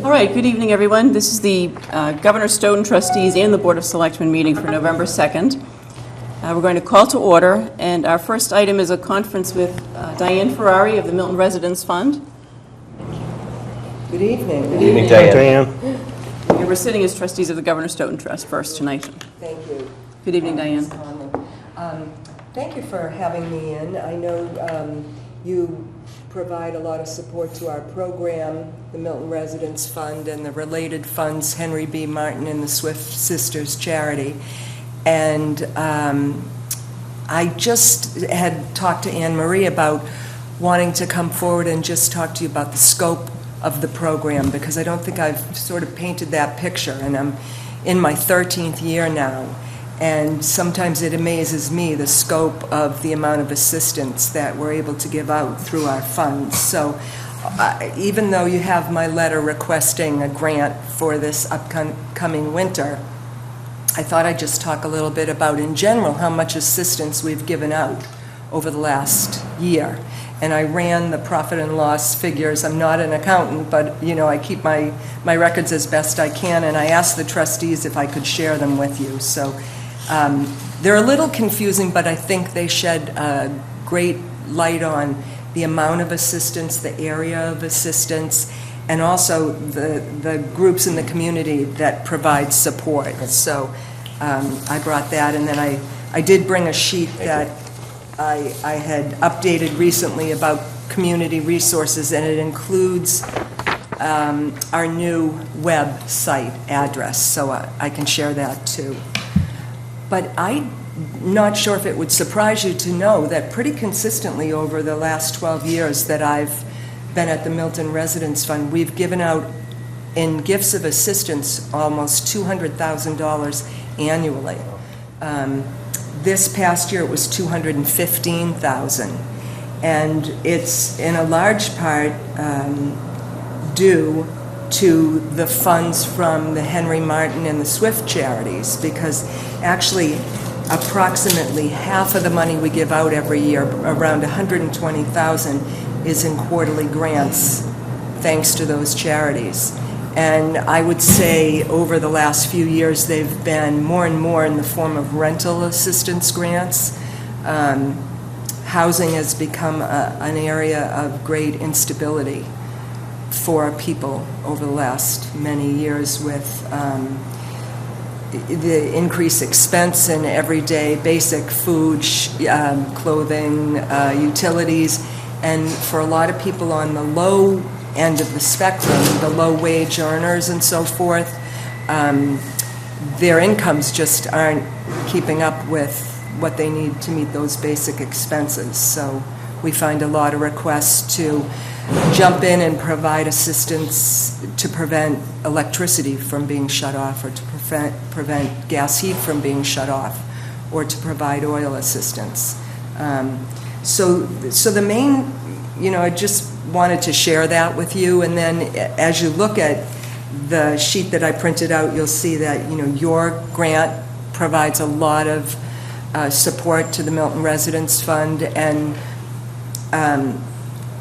All right, good evening, everyone. This is the Governor Stoughton Trustees and the Board of Selectmen meeting for November 2nd. We're going to call to order, and our first item is a conference with Diane Ferrari of the Milton Residence Fund. Good evening. Good evening, Diane. And we're sitting as trustees of the Governor Stoughton Trust first tonight. Thank you. Good evening, Diane. Thank you for having me in. I know you provide a lot of support to our program, the Milton Residence Fund and the related funds, Henry B. Martin and the Swift Sisters Charity. And I just had talked to Anne Marie about wanting to come forward and just talk to you about the scope of the program, because I don't think I've sort of painted that picture, and I'm in my 13th year now. And sometimes it amazes me the scope of the amount of assistance that we're able to give out through our funds. So even though you have my letter requesting a grant for this upcoming winter, I thought I'd just talk a little bit about, in general, how much assistance we've given out over the last year. And I ran the profit and loss figures. I'm not an accountant, but I keep my records as best I can, and I asked the trustees if I could share them with you. So they're a little confusing, but I think they shed a great light on the amount of assistance, the area of assistance, and also the groups in the community that provide support. So I brought that, and then I did bring a sheet that I had updated recently about community resources, and it includes our new website address, so I can share that too. But I'm not sure if it would surprise you to know that pretty consistently over the last 12 years that I've been at the Milton Residence Fund, we've given out in gifts of assistance almost $200,000 annually. This past year it was $215,000, and it's in a large part due to the funds from the Henry Martin and the Swift charities, because actually approximately half of the money we give out every year, around $120,000, is in quarterly grants thanks to those charities. And I would say over the last few years they've been more and more in the form of rental assistance grants. Housing has become an area of great instability for people over the last many years, with the increased expense in everyday basic food, clothing, utilities, and for a lot of people on the low end of the spectrum, the low wage earners and so forth, their incomes just aren't keeping up with what they need to meet those basic expenses. So we find a lot of requests to jump in and provide assistance to prevent electricity from being shut off, or to prevent gas heat from being shut off, or to provide oil assistance. So the main, I just wanted to share that with you, and then as you look at the sheet that I printed out, you'll see that your grant provides a lot of support to the Milton Residence Fund, and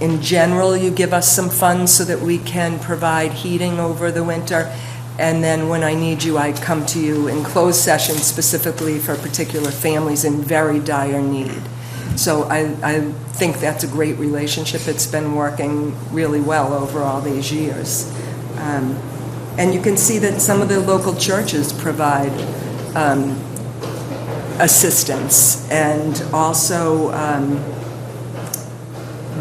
in general you give us some funds so that we can provide heating over the winter, and then when I need you, I come to you in closed session specifically for particular families in very dire need. So I think that's a great relationship. It's been working really well over all these years. And you can see that some of the local churches provide assistance, and also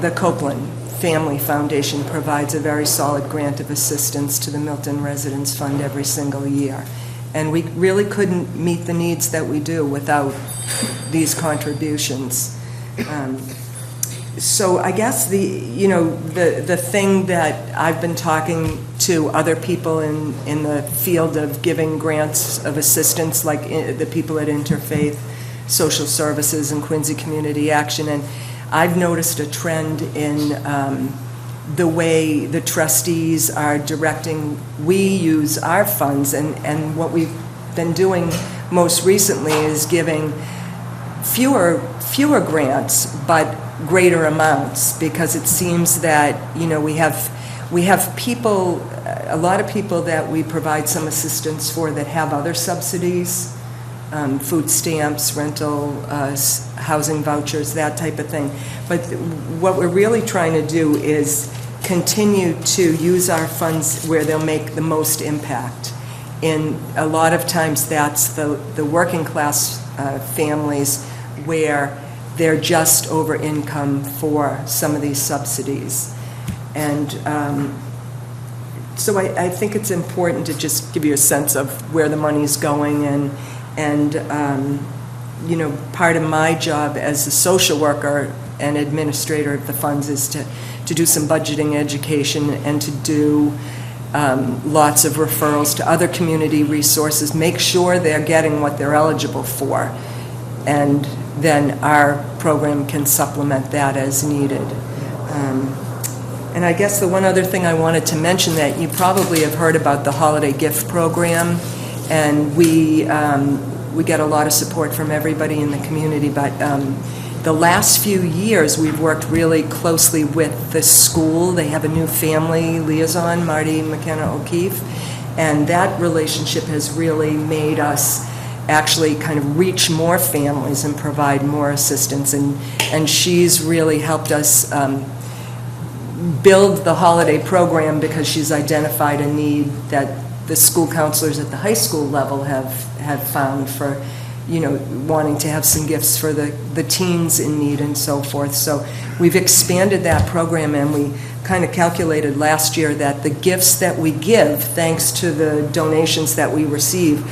the Copeland Family Foundation provides a very solid grant of assistance to the Milton Residence Fund every single year. And we really couldn't meet the needs that we do without these contributions. So I guess the thing that I've been talking to other people in the field of giving grants of assistance, like the people at Interfaith Social Services and Quincy Community Action, and I've noticed a trend in the way the trustees are directing we use our funds, and what we've been doing most recently is giving fewer grants but greater amounts, because it seems that we We have people, a lot of people that we provide some assistance for that have other subsidies, food stamps, rental, housing vouchers, that type of thing. But what we're really trying to do is continue to use our funds where they'll make the most impact. And a lot of times that's the working class families where they're just over income for some of these subsidies. And so I think it's important to just give you a sense of where the money's going, and you know, part of my job as a social worker and administrator of the funds is to do some budgeting education and to do lots of referrals to other community resources, make sure they're getting what they're eligible for, and then our program can supplement that as needed. And I guess the one other thing I wanted to mention, that you probably have heard about the holiday gift program, and we get a lot of support from everybody in the community, but the last few years we've worked really closely with the school. They have a new family liaison, Marty McKenna O'Keefe, and that relationship has really made us actually kind of reach more families and provide more assistance, and she's really helped us build the holiday program because she's identified a need that the school counselors at the high school level have found for, you know, wanting to have some gifts for the teens in need and so forth. So we've expanded that program, and we kind of calculated last year that the gifts that we give, thanks to the donations that we receive,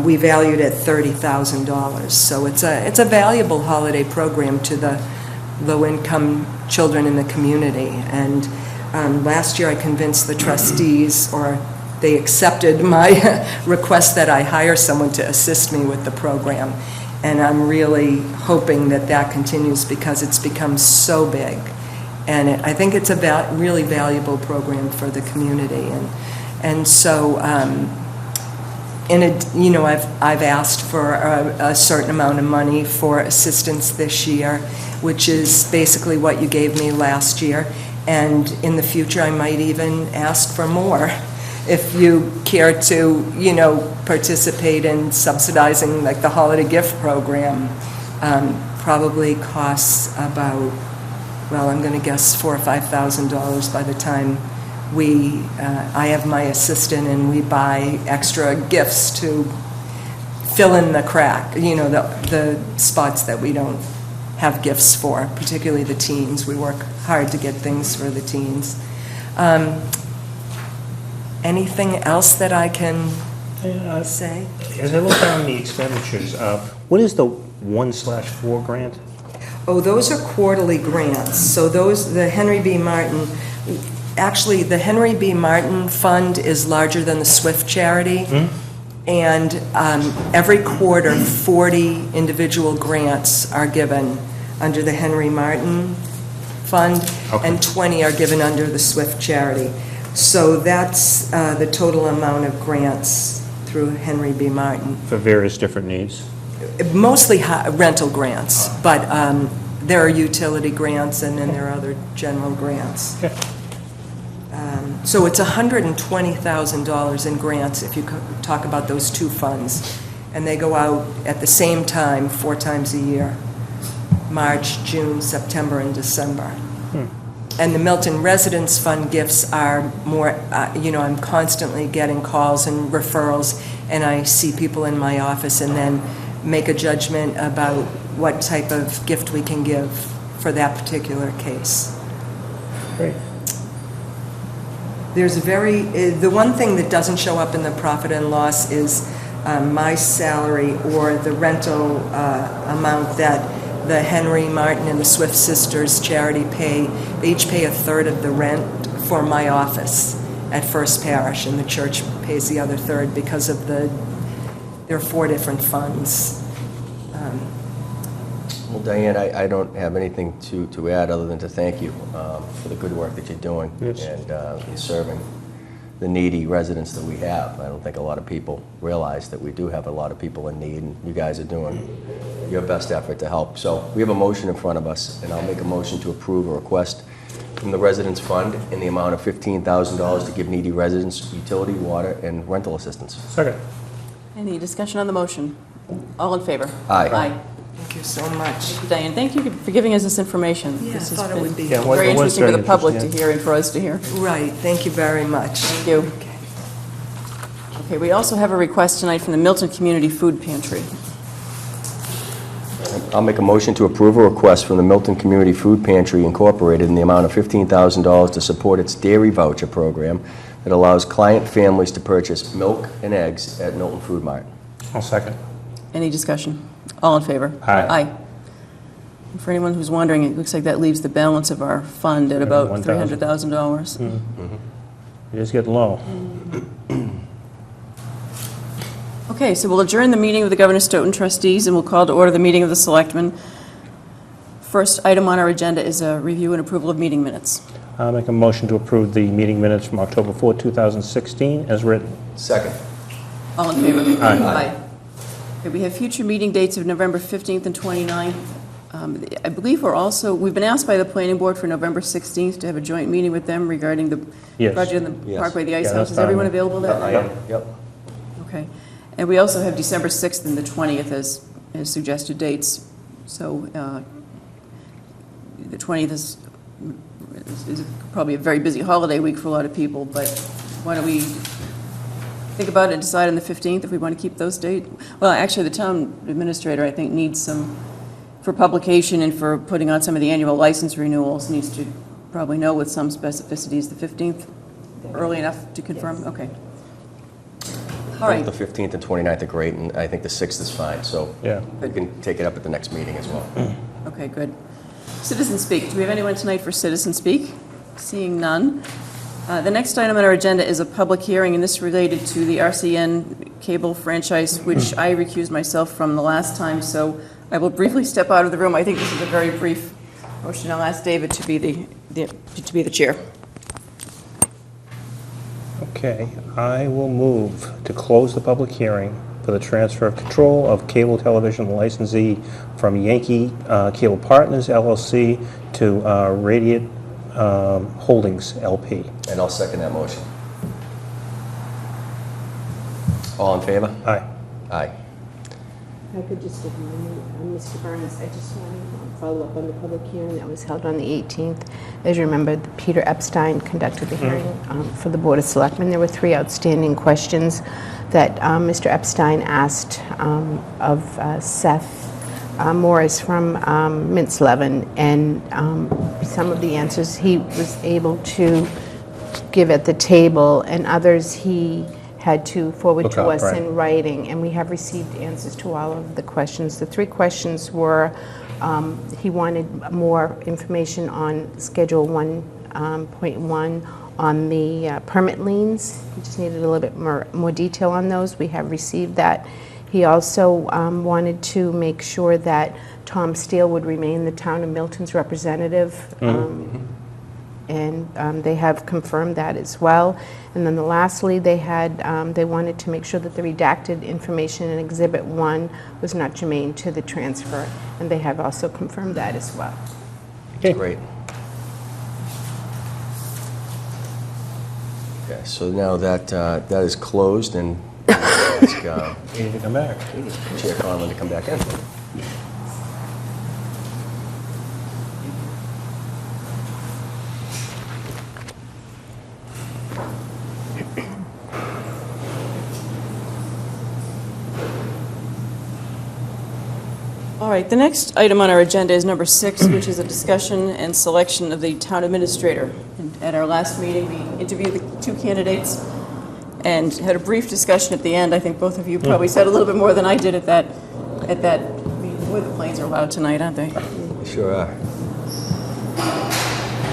we valued at $30,000. So it's a valuable holiday program to the low-income children in the community. And last year I convinced the trustees, or they accepted my request that I hire someone to assist me with the program. And I'm really hoping that that continues because it's become so big. And I think it's a really valuable program for the community. And so, you know, I've asked for a certain amount of money for assistance this year, which is basically what you gave me last year. And in the future, I might even ask for more. If you care to, you know, participate in subsidizing like the holiday gift program, probably costs about, well, I'm going to guess $4,000 or $5,000 by the time I have my assistant and we buy extra gifts to fill in the crack, you know, the spots that we don't have gifts for, particularly the teens. We work hard to get things for the teens. Anything else that I can say? As I look down the expenditures, what is the 1/4 grant? Oh, those are quarterly grants. So the Henry B. Martin, actually the Henry B. Martin Fund is larger than the Swift charity. And every quarter 40 individual grants are given under the Henry Martin Fund, Okay. and 20 are given under the Swift charity. So that's the total amount of grants through Henry B. Martin. For various different needs? Mostly rental grants, but there are utility grants, and then there are other general grants. Okay. So it's $120,000 in grants if you talk about those two funds. And they go out at the same time 4 times a year, March, June, September, and December. And the Milton Residence Fund gifts are more, you know, I'm constantly getting calls and referrals, and I see people in my office and then make a judgment about what type of gift we can give for that particular case. Great. There's the one thing that doesn't show up in the profit and loss is my salary or the rental amount that the Henry Martin and the Swift Sisters charity pay. They each pay 1/3 of the rent for my office at First Parish, and the church pays the other 1/3 because of there are 4 different funds. Well, Diane, I don't have anything to add other than to thank you for the good work that you're doing. Yes. And you're serving the needy residents that we have. I don't think a lot of people realize that we do have a lot of people in need, and you guys are doing your best effort to help. So we have a motion in front of us, and I'll make a motion to approve a request from the Residents Fund in the amount of $15,000 to give needy residents utility, water, and rental assistance. Second. Any discussion on the motion? All in favor? Aye. Aye. Thank you so much. Diane, thank you for giving us this information. Yeah, I This has thought it been would be Yeah, helpful. very It was interesting for very the public to interesting, hear and for us to hear. Right, thank you very much. Thank you. Okay, we also have a request tonight from the Milton Community Food Pantry. I'll make a motion to approve a request from the Milton Community Food Pantry Incorporated in the amount of $15,000 to support its dairy voucher program that allows client families to purchase milk and eggs at Milton Food Mart. I'll second. Any discussion? All in favor? Aye. Aye. And for anyone who's wondering, it looks like that leaves the balance of our fund at about $1,000. $300,000. It is getting low. Okay, so we'll adjourn the meeting of the Governor Stoughton trustees, and we'll call to order the meeting of the selectmen. First item on our agenda is a review and approval of meeting minutes. I'll make a motion to approve the meeting minutes from October 4, 2016, as written. Second. All in favor? Aye. Okay, we have future meeting dates of November 15th and 29th. I believe we've been asked by the planning board for November 16th to have a joint meeting with them regarding the Yes. project in the Yes. Parkway, the Ice Yeah, House. that's Is everyone fine. available that I night? am, yep. Okay. And we also have December 6th and the 20th as suggested dates. So the 20th is probably a very busy holiday week for a lot of people, but why don't we think about it and decide on the 15th if we want to keep those dates? Well, actually, the town administrator, I think, needs some, for publication and for putting on some of the annual license renewals, needs to probably know with some specificities the 15th, early enough to confirm? Yes. Okay. All right. The 15th and 29th are great, and I think the 6th is fine, so Yeah. we can take it up at the next meeting as well. Okay, good. Citizen Speak. Do we have anyone tonight for Citizen Speak? Seeing none. The next item on our agenda is a public hearing, and this is related to the RCN cable franchise, which I recused myself from the last time, so I will briefly step out of the room. I think this is a very brief motion. I'll ask David to be the chair. Okay, I will move to close the public hearing for the transfer of control of cable television licensee from Yankee Cable Partners LLC to Radiant Holdings LP. And I'll second that motion. All in favor? Aye. Aye. I could just take a moment, Mr. Burns, I just want to follow up on the public hearing that was held on the 18th. As you remember, Peter Epstein conducted the hearing for the Board of Selectmen. There were 3 outstanding questions that Mr. Epstein asked of Seth Morris from Mintz Levin, and some of the answers he was able to give at the table, and others he had to forward Look to up, us right. in writing, and we have received answers to all of the questions. The 3 questions were, he wanted more information on Schedule 1.1 on the permit liens. He just needed a little bit more detail on those. We have received that. He also wanted to make sure that Tom Steele would remain the town of Milton's representative, and they have confirmed that as well. And then lastly, they wanted to make sure that the redacted information in Exhibit 1 was not germane to the transfer, and they have also confirmed that as well. Okay. Great. Okay, so now that that is closed, and ask You need to come back. Chair Conlon to come back in. All right, the next item on our agenda is number 6, which is a discussion and selection of the town administrator. And at our last meeting, we interviewed the 2 candidates and had a brief discussion at the end. I think both of you probably said a little bit more than I did at that meeting. Boy, the planes are loud tonight, aren't they? Sure are.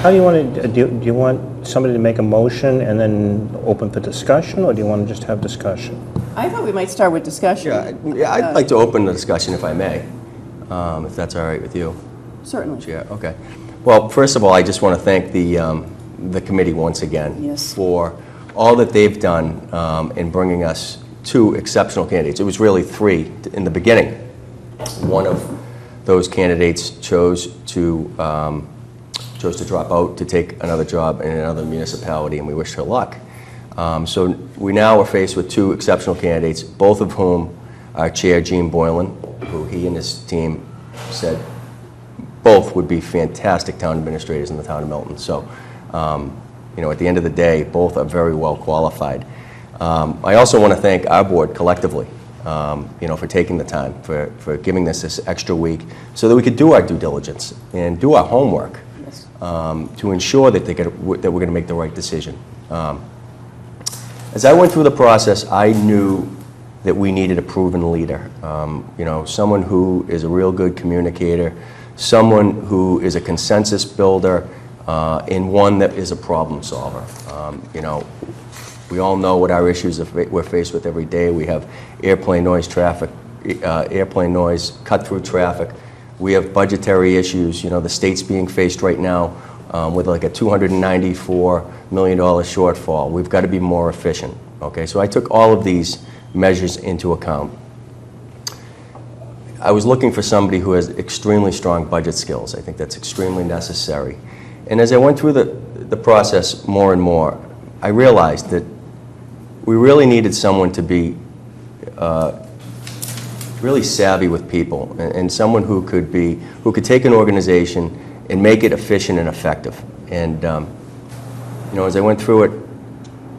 How do you want to, do you want somebody to make a motion and then open for discussion, or do you want to just have discussion? I thought we might start with discussion. Yeah, I'd like to open the discussion if I may, if that's all right with you. Certainly. Chair, okay. Well, first of all, I just want to thank the committee once again Yes. for all that they've done in bringing us 2 exceptional candidates. It was really 3 in the beginning. One of those candidates chose to chose to drop out to take another job in another municipality, and we wish her luck. So we now are faced with two exceptional candidates, both of whom our chair, Gene Boylan, who he and his team said both would be fantastic town administrators in the town of Milton. So, you know, at the end of the day, both are very well qualified. I also want to thank our board collectively, you know, for taking the time, for giving us this extra week so that we could do our due diligence and do our homework to ensure that, that we're going to make the right decision. As I went through the process, I knew that we needed a proven leader, you know, someone who is a real good communicator, someone who is a consensus builder, and one that is a problem solver. You know, we all know what our issues we're faced with every day. We have airplane noise, airplane noise, cut-through traffic. We have budgetary issues. You know, the state's being faced right now with like a $294 million shortfall. We've got to be more efficient, okay? So I took all of these measures into account. I was looking for somebody who has extremely strong budget skills. I think that's extremely necessary. And as I went through the process more and more, I realized that we really needed someone to be really savvy with people, and someone who could take an organization and make it efficient and effective. And you know, as I went through it,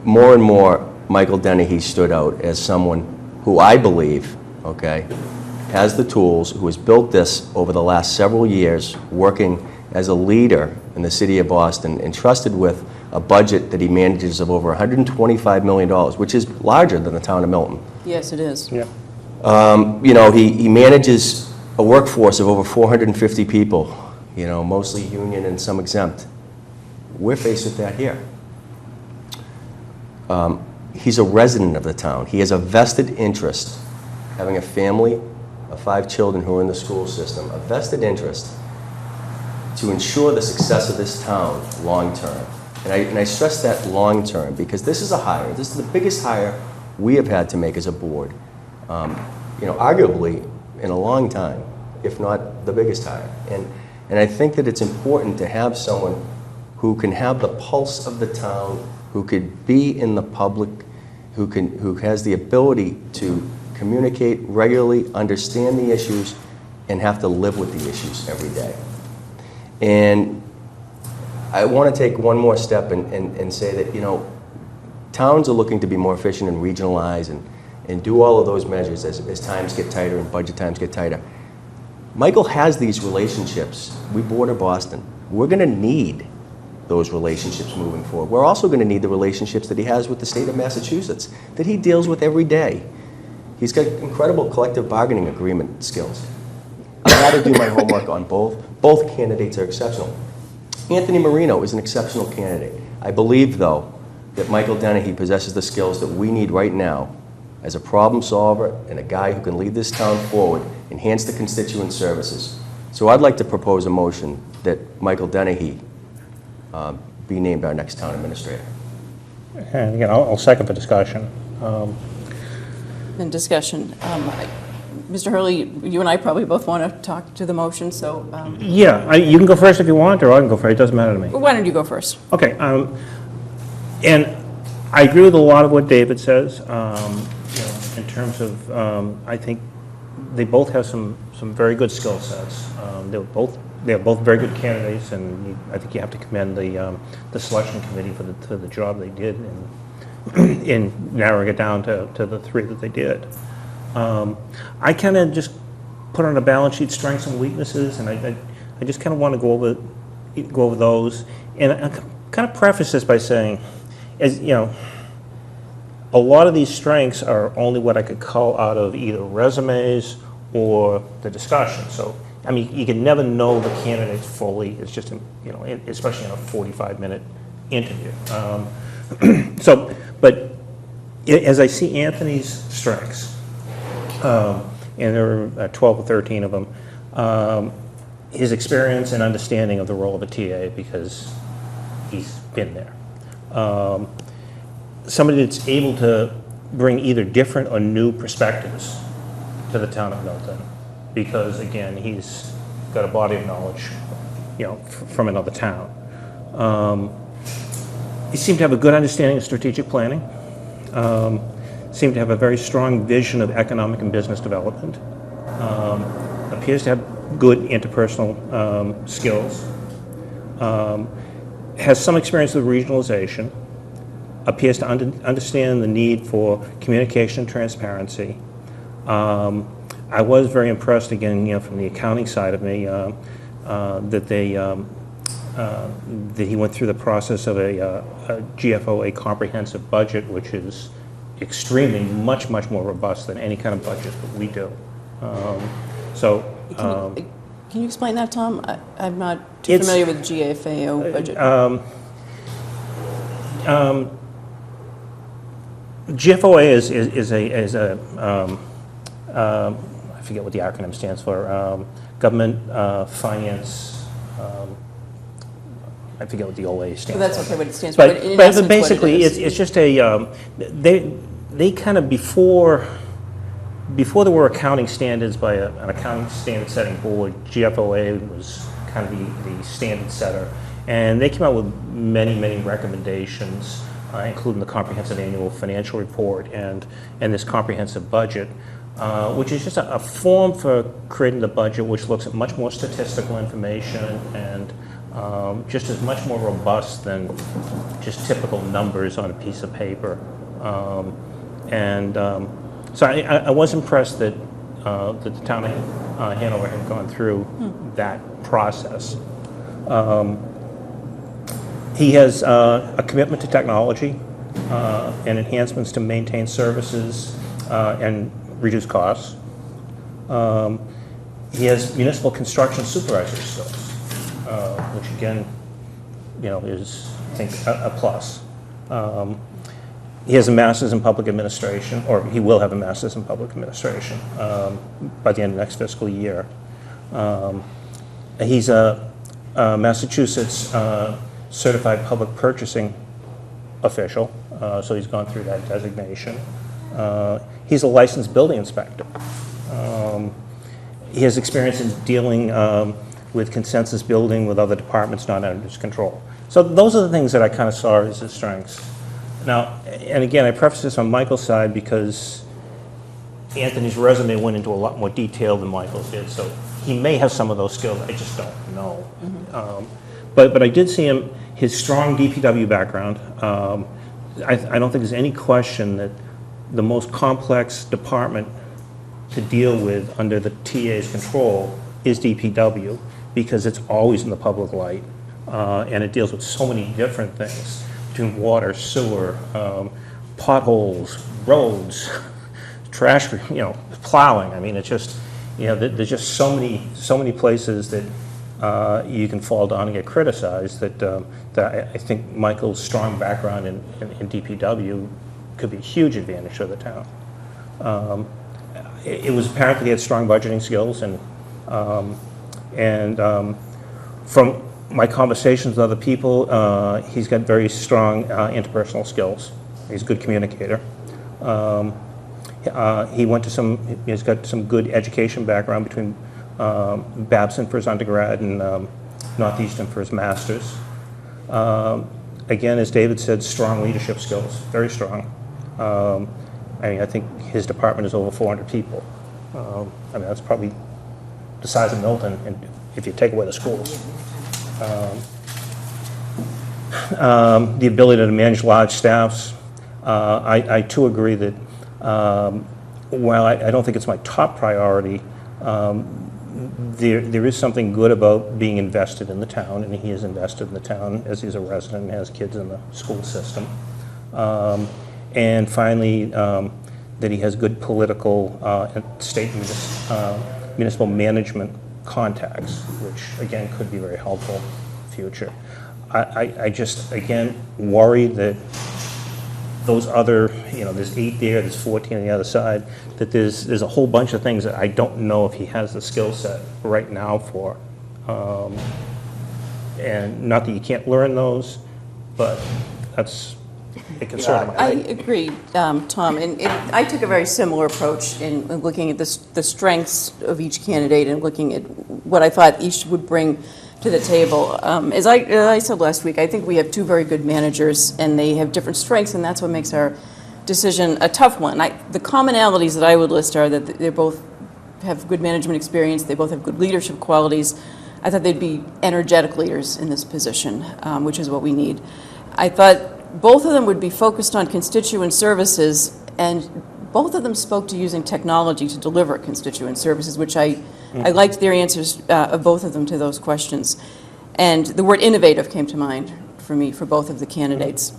more and more, Michael Dennehy stood out as someone who I believe, okay, has the tools, who has built this over the last several years, working as a leader in the city of Boston, entrusted with a budget that he manages of over $125 million, which is larger than the town of Milton. Yes, it is. Yeah. You know, he manages a workforce of over 450 people, you know, mostly union and some exempt. We're faced with that here. He's a resident of the town. He has a vested interest, having a family of 5 children who are in the school system, a vested interest to ensure the success of this town long term. And I stress that long term because this is a hire. This is the biggest hire we have had to make as a board. You know, arguably in a long time, if not the biggest hire. And I think that it's important to have someone who can have the pulse of the town, who could be in the public, who has the ability to communicate regularly, understand the issues, and have to live with the issues every day. And I want to take one more step and say that, you know, towns are looking to be more efficient and regionalize and do all of those measures as times get tighter and budget times get tighter. Michael has these relationships. We border Boston. We're going to need those relationships moving forward. We're also going to need the relationships that he has with the state of Massachusetts, that he deals with every day. He's got incredible collective bargaining agreement skills. I had to do my homework on both. Both candidates are exceptional. Anthony Marino is an exceptional candidate. I believe, though, that Michael Dennehy possesses the skills that we need right now as a problem solver and a guy who can lead this town forward, enhance the constituent services. So I'd like to propose a motion that Michael Dennehy be named our next town administrator. And again, I'll second the discussion. In discussion. Mr. Hurley, you and I probably both want to talk to the motion, so Yeah, you can go first if you want, or I can go first. It doesn't matter to me. why don't you go first? Okay, and I agree with a lot of what David says, you know, in terms of, I think they both have some very good skill sets. They're both very good candidates, and I think you have to commend the selection committee for the job they did in narrowing it down to the 3 that they did. I kind of just put on a balance sheet strengths and weaknesses, and I just kind of want to go over those. And I kind of preface this by saying, as you know, a lot of these strengths are only what I could call out of either resumes or the discussion. So, I mean, you can never know the candidates fully. It's just, you know, especially in a 45-minute interview. But as I see Anthony's strengths, and there are 12 or 13 of them, his experience and understanding of the role of a TA, because he's been there. Somebody that's able to bring either different or new perspectives to the town of Milton, because again, he's got a body of knowledge, you know, from another town. He seemed to have a good understanding of strategic planning, seemed to have a very strong vision of economic and business development, appears to have good interpersonal skills, has some experience with regionalization, appears to understand the need for communication and transparency. I was very impressed, again, from the accounting side of me, that he went through the process of a GFO, a comprehensive budget, which is extremely, much more robust than any kind of budget that we do. Can you explain that, Tom? I'm not too familiar with GFAO budget. GFOA is a I forget what the acronym stands for, Government Finance, I forget what the OA stands for. That's okay what it stands for, but in But essence basically, what it is. it's just a, they kind of, before there were accounting standards by an accounting standard setting board, GFOA was kind of the standard setter. And they came out with many recommendations, including the comprehensive annual financial report and this comprehensive budget, which is just a form for creating the budget, which looks at much more statistical information and just is much more robust than just typical numbers on a piece of paper. So I was impressed that the town of Hanover had gone through that process. He has a commitment to technology and enhancements to maintain services and reduce costs. He has municipal construction supervisor skills, which again, is, I think, a plus. He has a master's in public administration, or he will have a master's in public administration by the end of next fiscal year. He's a Massachusetts certified public purchasing official, so he's gone through that designation. He's a licensed building inspector. He has experience in dealing with consensus building with other departments not under his control. So those are the things that I kind of saw as his strengths. Now, and again, I preface this on Michael's side because Anthony's resume went into a lot more detail than Michael's did, so he may have some of those skills, I just don't know. But I did see his strong DPW background. I don't think there's any question that the most complex department to deal with under the TA's control is DPW, because it's always in the public light, and it deals with so many different things, between water, sewer, potholes, roads, trash, plowing. I mean, it's just, there's just so many places that you can fall down and get criticized that I think Michael's strong background in DPW could be a huge advantage to the town. It was apparent that he had strong budgeting skills, and from my conversations with other people, he's got very strong interpersonal skills. He's a good communicator. He's got some good education background between Babson for his undergrad and Northeastern for his master's. Again, as David said, strong leadership skills, very strong. I think his department is over 400 people. That's probably the size of Milton, and if you take away the schools. The ability to manage large staffs. I too agree that while I don't think it's my top priority, there is something good about being invested in the town, and he is invested in the town as he's a resident and has kids in the school system. And finally, that he has good political and state and municipal management contacts, which again could be very helpful in the future. I just, again, worry that those other, there's 8 there, there's 14 on the other side, that there's a whole bunch of things that I don't know if he has the skill set right now for. And not that you can't learn those, but that's a concern of mine. I agree, Tom, and I took a very similar approach in looking at the strengths of each candidate and looking at what I thought each would bring to the table. As I said last week, I think we have two very good managers, and they have different strengths, and that's what makes our decision a tough one. The commonalities that I would list are that they both have good management experience, they both have good leadership qualities. I thought they'd be energetic leaders in this position, which is what we need. I thought both of them would be focused on constituent services, and both of them spoke to using technology to deliver constituent services, which I liked their answers of both of them to those questions. And the word innovative came to mind for me for both of the candidates.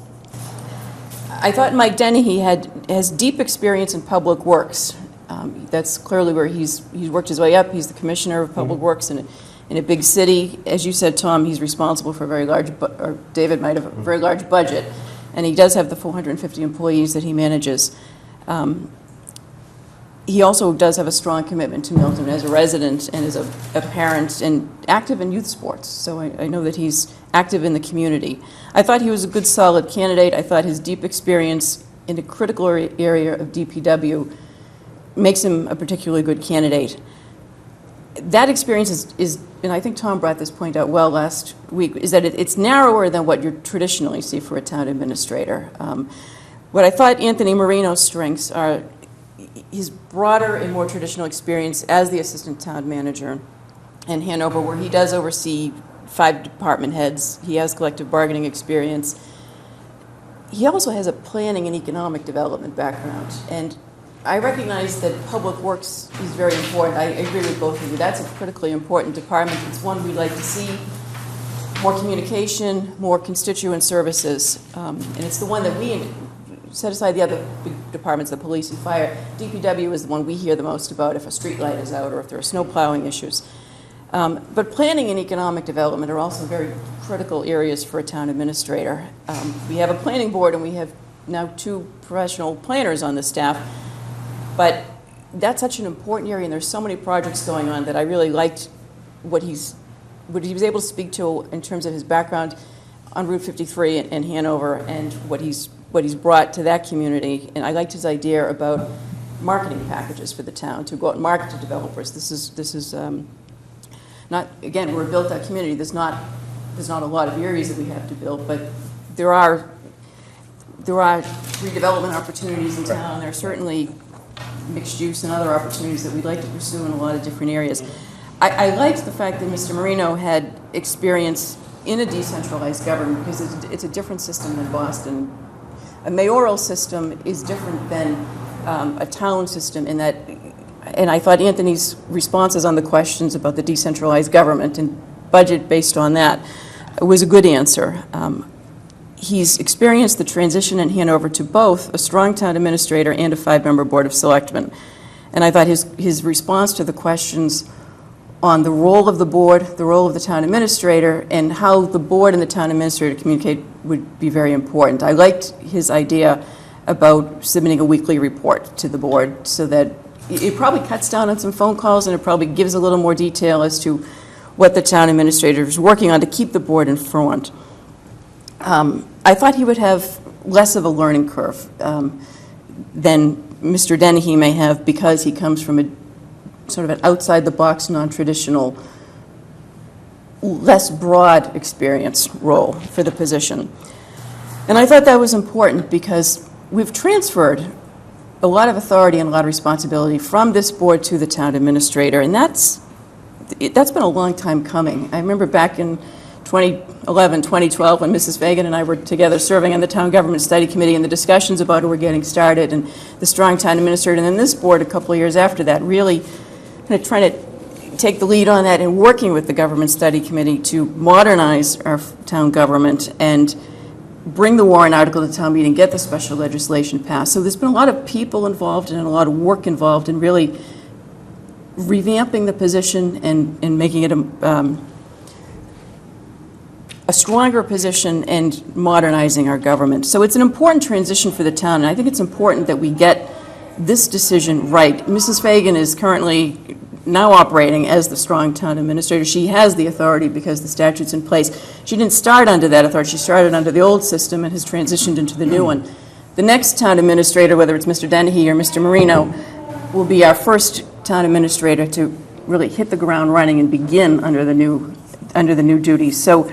I thought Mike Dennehy has deep experience in public works. That's clearly where he's worked his way up. He's the commissioner of public works in a big city. As you said, Tom, he's responsible for a very large, or David might have a very large budget, and he does have the 450 employees that he manages. He also does have a strong commitment to Milton as a resident and as a parent and active in youth sports. So I know that he's active in the community. I thought he was a good, solid candidate. I thought his deep experience in the critical area of DPW makes him a particularly good candidate. That experience is, and I think Tom brought this point out well last week, is that it's narrower than what you traditionally see for a town administrator. What I thought Anthony Marino's strengths are his broader and more traditional experience as the assistant town manager in Hanover, where he does oversee 5 department heads. He has collective bargaining experience. He also has a planning and economic development background. And I recognize that public works is very important. I agree with both of you. That's a critically important department. It's one we'd like to see more communication, more constituent services. And it's the one that we set aside the other big departments, the police and fire. DPW is the one we hear the most about if a street light is out or if there are snow plowing issues. But planning and economic development are also very critical areas for a town administrator. We have a planning board, and we have now 2 professional planners on the staff. But that's such an important area, and there's so many projects going on that I really liked what he was able to speak to in terms of his background on Route 53 in Hanover and what he's brought to that community. And I liked his idea about marketing packages for the town to go out and market to developers. This is not, again, we're a built-out community. There's not a lot of areas that we have to build, but there are redevelopment opportunities in town. There are certainly mixed use and other opportunities that we'd like to pursue in a lot of different areas. I liked the fact that Mr. Marino had experience in a decentralized government, because it's a different system than Boston. A mayoral system is different than a town system in that, and I thought Anthony's responses on the questions about the decentralized government and budget based on that was a good answer. He's experienced the transition in Hanover to both a strong town administrator and a 5-member board of selectmen. And I thought his response to the questions on the role of the board, the role of the town administrator, and how the board and the town administrator communicate would be very important. I liked his idea about submitting a weekly report to the board so that it probably cuts down on some phone calls, and it probably gives a little more detail as to what the town administrator is working on to keep the board informed. I thought he would have less of a learning curve than Mr. Dennehy may have, because he comes from a sort of an outside-the-box, non-traditional, less broad experience role for the position. And I thought that was important because we've transferred a lot of authority and a lot of responsibility from this board to the town administrator, and that's been a long time coming. I remember back in 2011, 2012, when Mrs. Fagan and I were together serving on the Town Government Study Committee, and the discussions about it were getting started, and the strong town administrator, and then this board a couple of years after that, really kind of trying to take the lead on that and working with the Government Study Committee to modernize our town government and bring the warrant article to town meeting, get the special legislation passed. So there's been a lot of people involved and a lot of work involved in really revamping the position and making it a stronger position and modernizing our government. So it's an important transition for the town, and I think it's important that we get this decision right. Mrs. Fagan is currently now operating as the strong town administrator. She has the authority because the statute's in place. She didn't start under that authority. She started under the old system and has transitioned into the new one. The next town administrator, whether it's Mr. Dennehy or Mr. Marino, will be our first town administrator to really hit the ground running and begin under the new under the new duties. So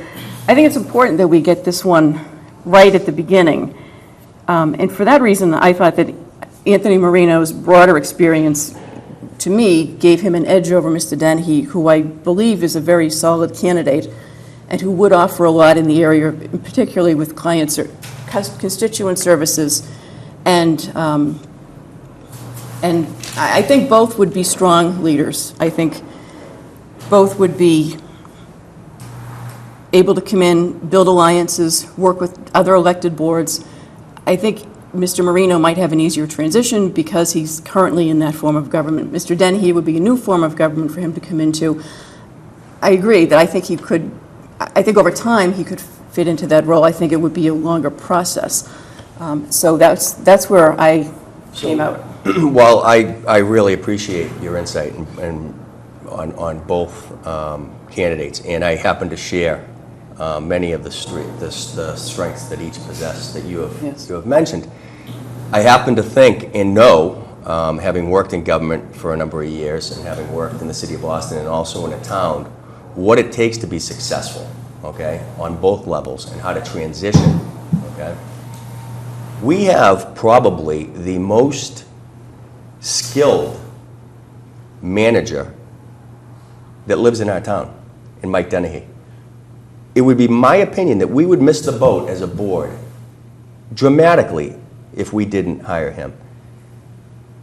I think it's important that we get this one right at the beginning. And for that reason, I thought that Anthony Marino's broader experience, to me, gave him an edge over Mr. Dennehy, who I believe is a very solid candidate and who would offer a lot in the area, particularly with constituent services. And I think both would be strong leaders. I think both would be able to come in, build alliances, work with other elected boards. I think Mr. Marino might have an easier transition because he's currently in that form of government. Mr. Dennehy would be a new form of government for him to come into. I agree that I think over time he could fit into that role. I think it would be a longer process. So that's where I came out. Well, I really appreciate your insight and on both candidates, and I happen to share many of the strengths that each possess that you have mentioned. I happen to think and know, having worked in government for a number of years and having worked in the city of Boston and also in a town, what it takes to be successful, okay, on both levels and how to transition, okay. We have probably the most skilled manager that lives in our town, in Mike Dennehy. It would be my opinion that we would miss the boat as a board dramatically if we didn't hire him.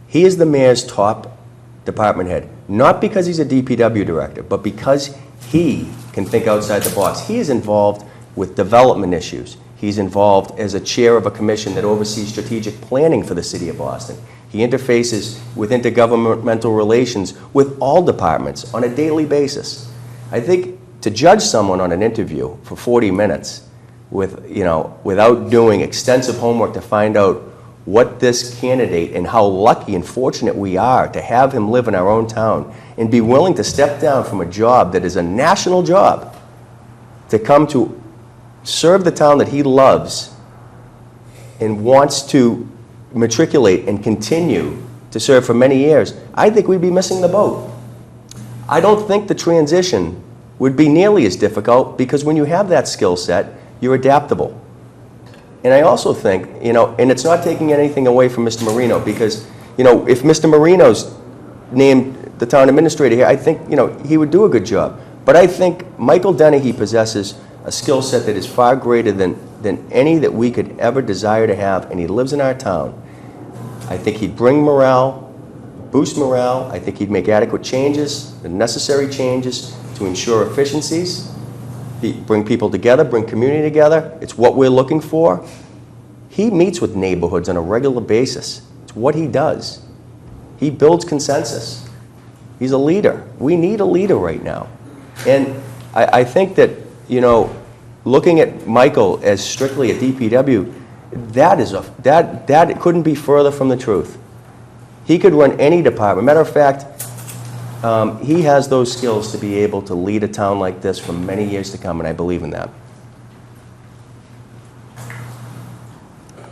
He is the mayor's top department head, not because he's a DPW director, but because he can think outside the box. He is involved with development issues. He's involved as a chair of a commission that oversees strategic planning for the city of Boston. He interfaces with intergovernmental relations with all departments on a daily basis. I think to judge someone on an interview for 40 minutes without doing extensive homework to find out what this candidate and how lucky and fortunate we are to have him live in our own town and be willing to step down from a job that is a national job to come to serve the town that he loves and wants to matriculate and continue to serve for many years, I think we'd be missing the boat. I don't think the transition would be nearly as difficult because when you have that skill set, you're adaptable. And I also think, and it's not taking anything away from Mr. Marino because, if Mr. Marino's named the town administrator here, I think, he would do a good job. But I think Michael Dennehy possesses a skill set that is far greater than any that we could ever desire to have, and he lives in our town. I think he'd bring morale, boost morale. I think he'd make adequate changes, the necessary changes to ensure efficiencies, bring people together, bring community together. It's what we're looking for. He meets with neighborhoods on a regular basis. It's what he does. He builds consensus. He's a leader. We need a leader right now. And I think that, looking at Michael as strictly a DPW, that it couldn't be further from the truth. He could run any department. Matter of fact, he has those skills to be able to lead a town like this for many years to come, and I believe in that.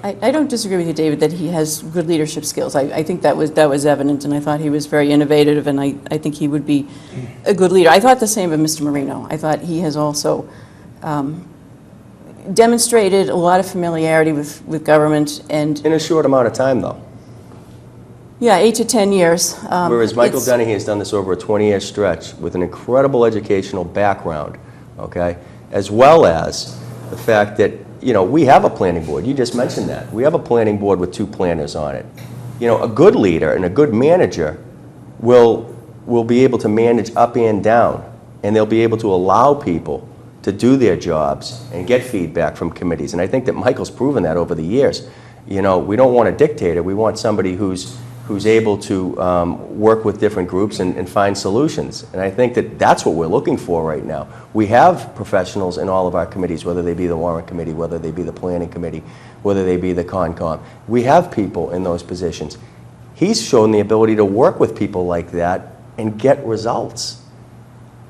I don't disagree with you, David, that he has good leadership skills. I think that was evident, and I thought he was very innovative, and I think he would be a good leader. I thought the same of Mr. Marino. I thought he has also demonstrated a lot of familiarity with government. And in a short amount of time, though. Yeah, 8 to 10 years. Whereas Michael Dennehy has done this over a 20-year stretch with an incredible educational background, okay, as well as the fact that, we have a planning board. You just mentioned that. We have a planning board with 2 planners on it. A good leader and a good manager will be able to manage up and down, and they'll be able to allow people to do their jobs and get feedback from committees. And I think that Michael's proven that over the years. We don't want a dictator. We want somebody who's able to work with different groups and find solutions. And I think that that's what we're looking for right now. We have professionals in all of our committees, whether they be the Warrant Committee, whether they be the Planning Committee, whether they be the Concom. We have people in those positions. He's shown the ability to work with people like that and get results.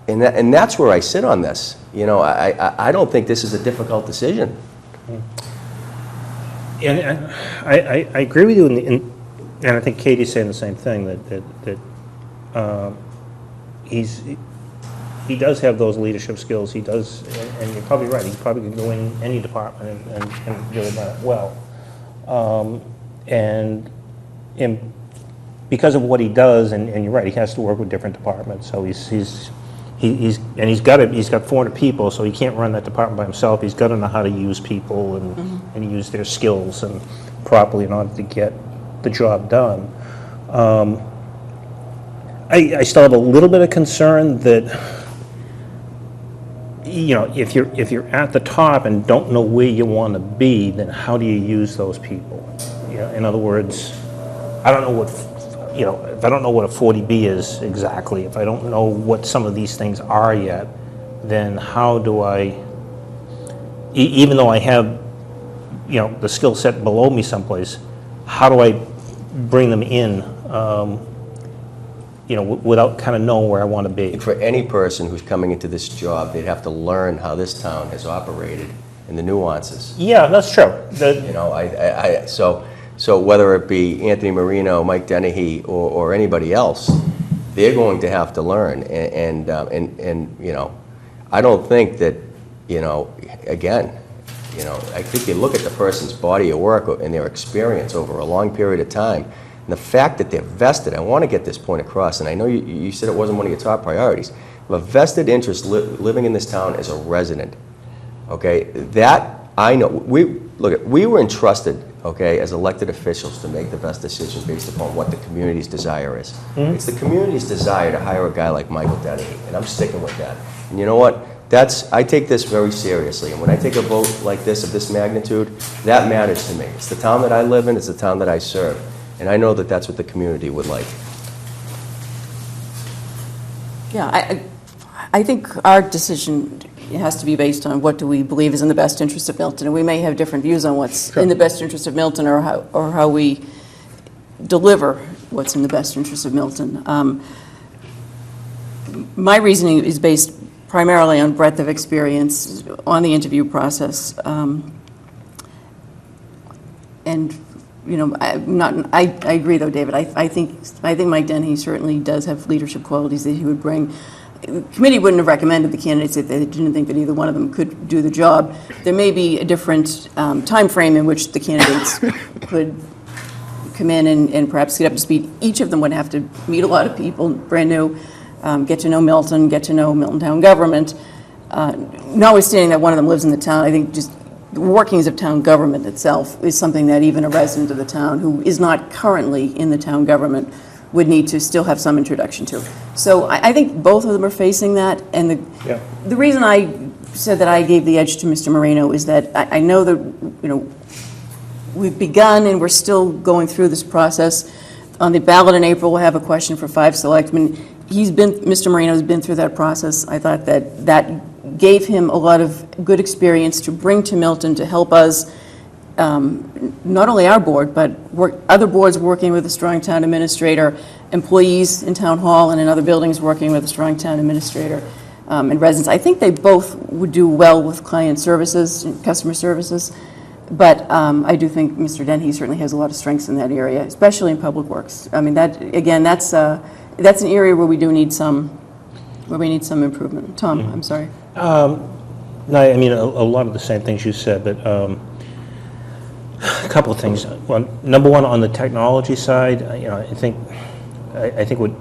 And that's where I sit on this. I don't think this is a difficult decision. And I agree with you, and I think Katie's saying the same thing, that he does have those leadership skills. He does, and you're probably right. He probably could go in any department and really run it well. And because of what he does, and you're right, he has to work with different departments. So he's got 400 people, so he can't run that department by himself. He's got to know how to use people and use their skills and properly in order to get the job done. I still have a little bit of concern that, you know, if you're at the top and don't know where you want to be, then how do you use those people? You know, in other words, I don't know what, you know, if I don't know what a 40B is exactly, if I don't know what some of these things are yet, then how do I, even though I have, you know, the skill set below me someplace, how do I bring them in, you know, without kind of knowing where I want to be? For any person who's coming into this job, they'd have to learn how this town has operated and the nuances. Yeah, that's true. You know, so whether it be Anthony Marino, Mike Dennehy, or anybody else, they're going to have to learn. And you know, I don't think that, you know, again, you know, I think you look at the person's body of work and their experience over a long period of time, and the fact that they're vested. I want to get this point across, and I know you said it wasn't one of your top priorities. A vested interest living in this town as a resident. Okay, that I know. We were entrusted, okay, as elected officials to make the best decision based upon what the community's desire is. It's the community's desire to hire a guy like Michael Dennehy, and I'm sticking with that. And you know what? I take this very seriously, and when I take a vote like this, of this magnitude, that matters to me. It's the town that I live in, it's the town that I serve, and I know that that's what the community would like. Yeah, I think our decision has to be based on what do we believe is in the best interest of Milton, and we may have different views on what's in the best interest of Milton, or how we deliver what's in the best interest of Milton. My reasoning is based primarily on breadth of experience on the interview process, and you know, I agree though, David. I think Mike Dennehy certainly does have leadership qualities that he would bring. The committee wouldn't have recommended the candidates if they didn't think that either one of them could do the job. There may be a different time frame in which the candidates could come in and perhaps get up to speed. Each of them would have to meet a lot of people, brand new, get to know Milton, get to know Milton town government. Notwithstanding that one of them lives in the town, I think just the workings of town government itself is something that even a resident of the town who is not currently in the town government would need to still have some introduction to. So I think both of them are facing that, and the reason I said that I gave the edge to Mr. Marino is that I know that, you know, we've begun and we're still going through this process. On the ballot in April, we'll have a question for 5 selectmen. Mr. Marino's been through that process. I thought that gave him a lot of good experience to bring to Milton to help us, not only our board, but other boards working with a strong town administrator, employees in town hall and in other buildings working with a strong town administrator, and residents. I think they both would do well with client services and customer services, but I do think Mr. Dennehy certainly has a lot of strengths in that area, especially in public works. I mean, that's an area where we do need some improvement. Tom, I'm sorry. No, I mean, a lot of the same things you said, but a couple of things. Well, number one, on the technology side, you know, I think what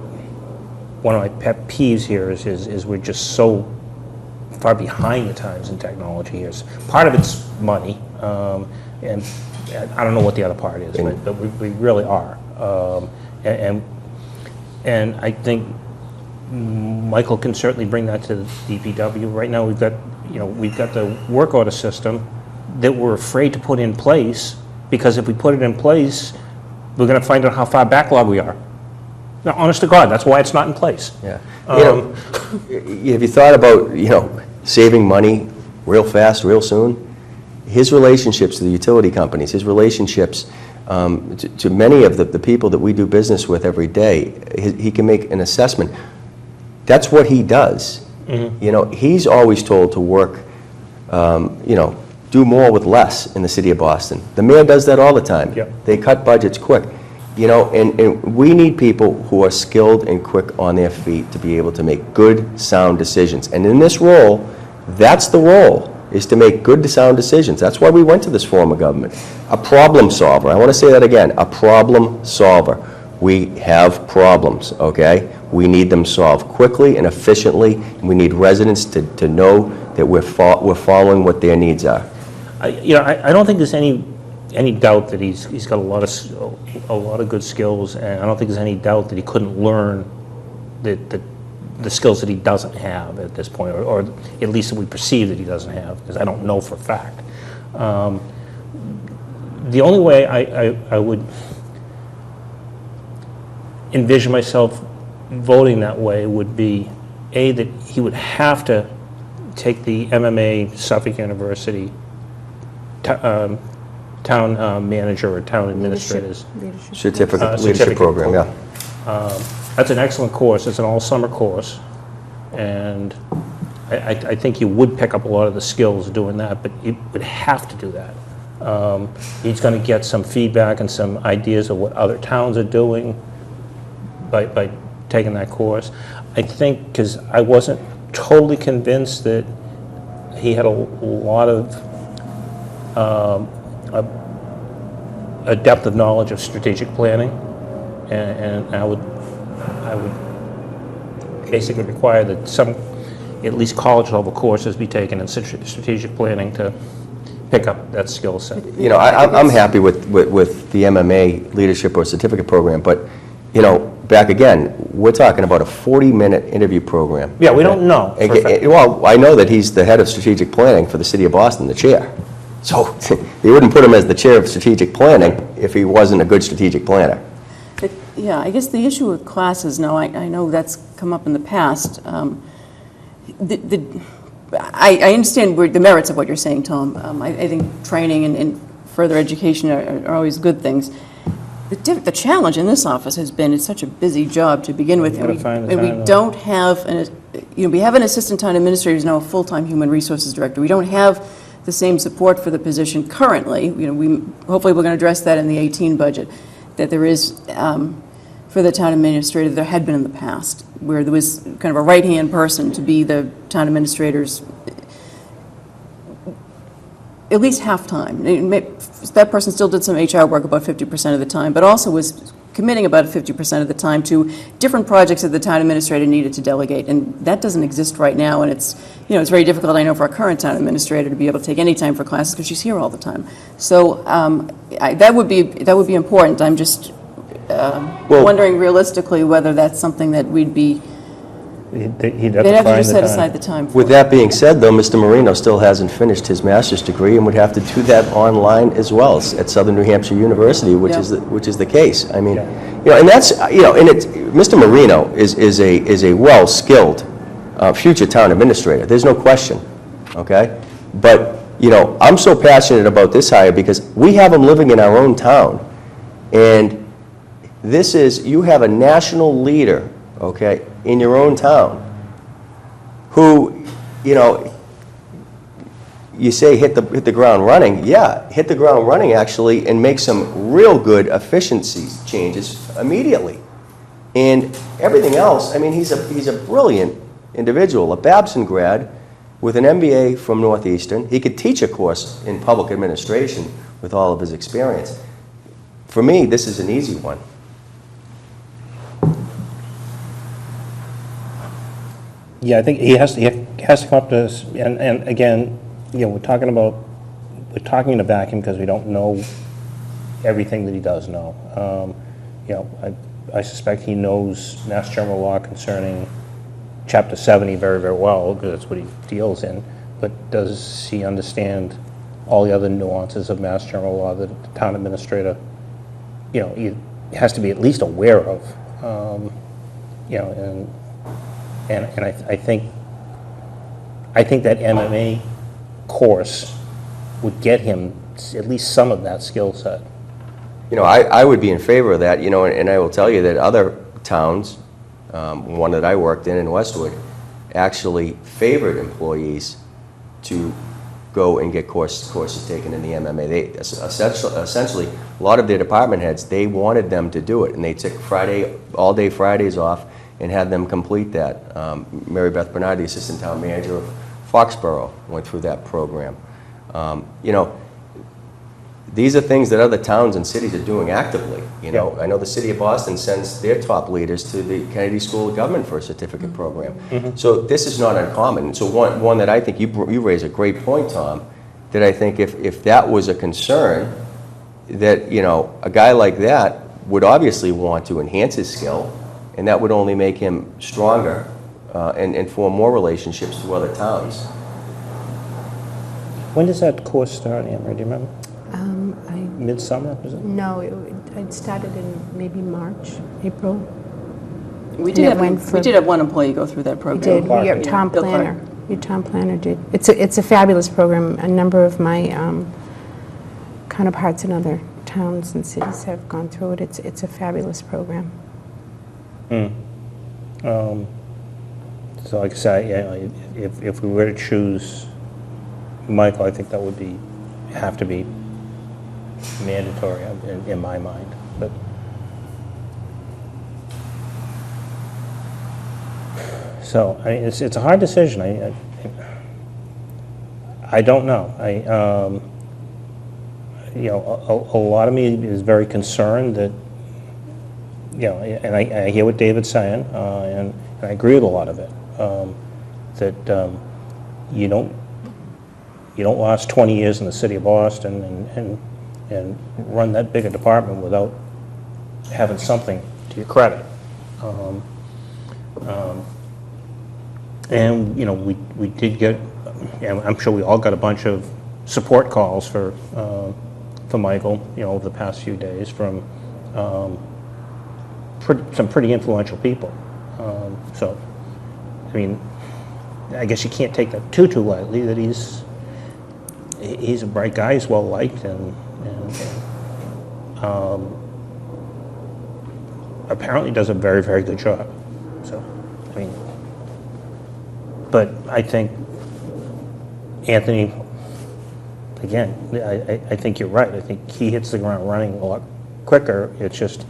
one of my pet peeves here is we're just so far behind the times in technology here. Part of it's money, and I don't know what the other part is, but we really are. And I think Michael can certainly bring that to the DPW. Right now, we've got the work order system that we're afraid to put in place, because if we put it in place, we're going to find out how far backlog we are. Now, honest to God, that's why it's not in place. Yeah. Have you thought about, you know, saving money real fast, real soon? His relationships to the utility companies, his relationships to many of the people that we do business with every day, he can make an assessment. That's what he does. Mm-hmm. You know, he's always told to work, you know, do more with less in the city of Boston. The mayor does that all the time. Yep. They cut budgets quick. You know, and we need people who are skilled and quick on their feet to be able to make good, sound decisions. And in this role, that's the role, is to make good, sound decisions. That's why we went to this form of government. A problem solver. I want to say that again. A problem solver. We have problems, okay? We need them solved quickly and efficiently, and we need residents to know that we're following what their needs are. I don't think there's any doubt that he's got a lot of good skills, and I don't think there's any doubt that he couldn't learn the skills that he doesn't have at this point, or at least that we perceive that he doesn't have, because I don't know for a fact. The only way I would envision myself voting that way would be, A, that he would have to take the MMA Suffolk University town manager or town administrator's Certificate, leadership certificate program, yeah. That's an excellent course. It's an all-summer course, and I think you would pick up a lot of the skills doing that, but you would have to do that. He's going to get some feedback and some ideas of what other towns are doing by taking that course. I think, because I wasn't totally convinced that he had a lot of a depth of knowledge of strategic planning, and I would basically require that some, at least college level courses be taken in strategic planning to pick up that skill set. You know, I'm happy with the MMA leadership or certificate program, but, you know, back again, we're talking about a 40-minute interview program. Yeah, we don't know. for a fact. Well, I know that he's the head of strategic planning for the city of Boston, the chair. So they wouldn't put him as the chair of strategic planning if he wasn't a good strategic planner. Yeah, I guess the issue with classes, now, I know that's come up in the past. I understand the merits of what you're saying, Tom. I think training and further education are always good things. The challenge in this office has been, it's such a busy job to begin with, and we don't have, we have an assistant town administrator who's now a full-time human resources director. We don't have the same support for the position currently. Hopefully we're going to address that in the 18 budget, that there is for the town administrator. There had been in the past, where there was kind of a right-hand person to be the town administrator's at least half-time. That person still did some HR work about 50% of the time, but also was committing about 50% of the time to different projects that the town administrator needed to delegate, and that doesn't exist right now, and it's very difficult, I know, for our current town administrator to be able to take any time for classes because she's here all the time. So that would be important. I'm just wondering realistically whether that's something that we'd be. They'd have to just set aside the time for. With that being said, though, Mr. Marino still hasn't finished his master's degree and would have to do that online as well at Southern New Hampshire University, which is the case. I mean, and that's and it's Mr. Marino is a well-skilled future town administrator. There's no question. Okay, but I'm so passionate about this hire because we have him living in our own town, and you have a national leader, okay, in your own town, who, you say hit the ground running. Yeah, hit the ground running actually, and make some real good efficiency changes immediately. And everything else, I mean, he's a brilliant individual, a Babson grad with an MBA from Northeastern. He could teach a course in public administration with all of his experience. For me, this is an easy one. Yeah, I think he has to come up to us, and again, we're talking in a vacuum because we don't know everything that he does know. I suspect he knows Mass General Law concerning Chapter 70 very, very well, because that's what he deals in, but does he understand all the other nuances of Mass General Law that the town administrator, he has to be at least aware of, And I think that MMA course would get him at least some of that skill set. I would be in favor of that, and I will tell you that other towns, one that I worked in Westwood, actually favored employees to go and get courses taken in the MMA. They essentially, a lot of their department heads, they wanted them to do it, and they took all day Fridays off and had them complete that. Mary Beth Bernard, the assistant town manager of Foxborough, went through that program. You know, these are things that other towns and cities are doing actively. You know, Yeah. I know the city of Boston sends their top leaders to the Kennedy School of Government for a certificate program. So this is not uncommon. So one that I think you raise a great point, Tom, that I think if that was a concern, that, you know, a guy like that would obviously want to enhance his skill, and that would only make him stronger and form more relationships to other towns. When does that course start, Anne Marie, do you remember? Midsummer, is it? No, it started in maybe March, April. We And did it have, went we for- did have one employee go through that We program. did, Clark, your yeah. town Bill Clark. planner. Your town planner did. It's a fabulous program. A number of my counterparts in other towns and cities have gone through it. It's a fabulous program. So like I say, yeah, if we were to choose Michael, I think that would have to be mandatory in my mind. But so I mean, it's a hard decision. I don't know. You know, a lot of me is very concerned that, you know, and I hear what David's saying, and I agree with a lot of it. That you don't last 20 years in the city of Boston and run that big a department without having something to your credit. And you know, we did get, and I'm sure we all got a bunch of support calls for Michael, you know, over the past few days from some pretty influential people. So, I mean, I guess you can't take that too lightly, that he's a bright guy, he's well-liked, and apparently does a very, very good job. So, I mean, but I think, Anthony, again, I think you're right. I think he hits the ground running a lot quicker. It's just,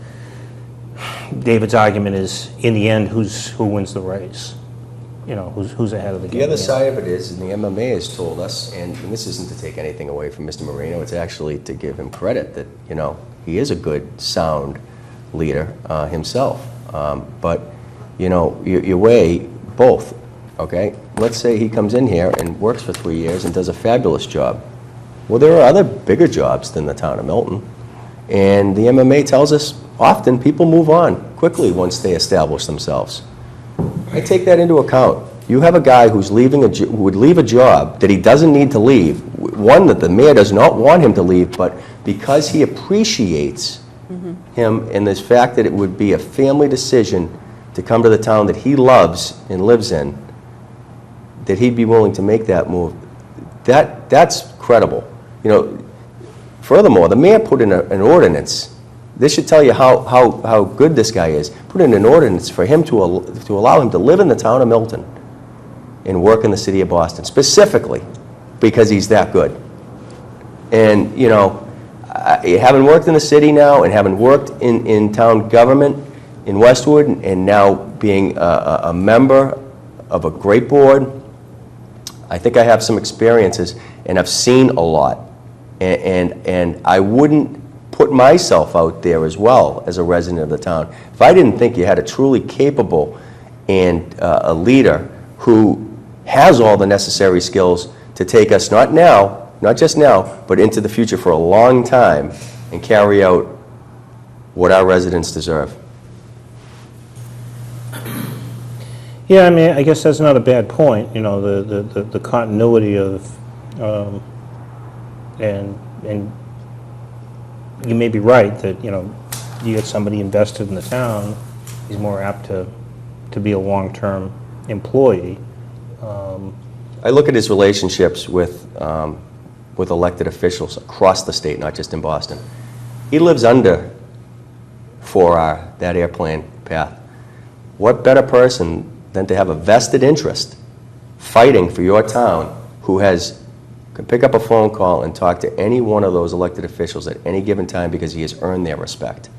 David's argument is, in the end, who wins the race? You know, who's ahead of the game? The other side of it is, and the MMA has told us, and this isn't to take anything away from Mr. Marino, it's actually to give him credit that, you know, he is a good, sound leader himself. But, you know, you weigh both, okay? Let's say he comes in here and works for 3 years and does a fabulous job. Well, there are other bigger jobs than the town of Milton. And the MMA tells us often people move on quickly once they establish themselves. I take that into account. You have a guy who's who would leave a job that he doesn't need to leave, one that the mayor does not want him to leave, but because he appreciates him and this fact that it would be a family decision to come to the town that he loves and lives in, that he'd be willing to make that move. That's credible. You know, furthermore, the mayor put in an ordinance. This should tell you how good this guy is. Put in an ordinance for him to allow him to live in the town of Milton and work in the city of Boston, specifically because he's that good. And, you know, having worked in the city now and having worked in town government in Westwood and now being a member of a great board, I think I have some experiences and I've seen a lot. And I wouldn't put myself out there as well as a resident of the town if I didn't think you had a truly capable and a leader who has all the necessary skills to take us not just now, but into the future for a long time and carry out what our residents deserve. Yeah, I mean, I guess that's not a bad point, you know, the continuity of, and you may be right that, you know, you get somebody invested in the town, he's more apt to be a long-term employee. I look at his relationships with elected officials across the state, not just in Boston. He lives under 4R, that airplane path. What better person than to have a vested interest fighting for your town who has can pick up a phone call and talk to any one of those elected officials at any given time because he has earned their respect.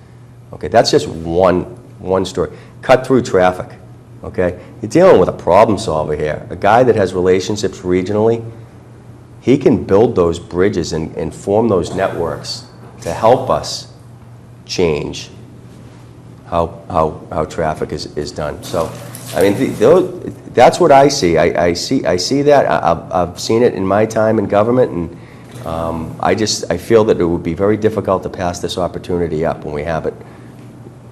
Okay, that's just one story. Cut through traffic. Okay, you're dealing with a problem solver here. A guy that has relationships regionally, he can build those bridges and form those networks to help us change how traffic is done. So, I mean, that's what I see. I see that. I've seen it in my time in government, and I feel that it would be very difficult to pass this opportunity up when we have it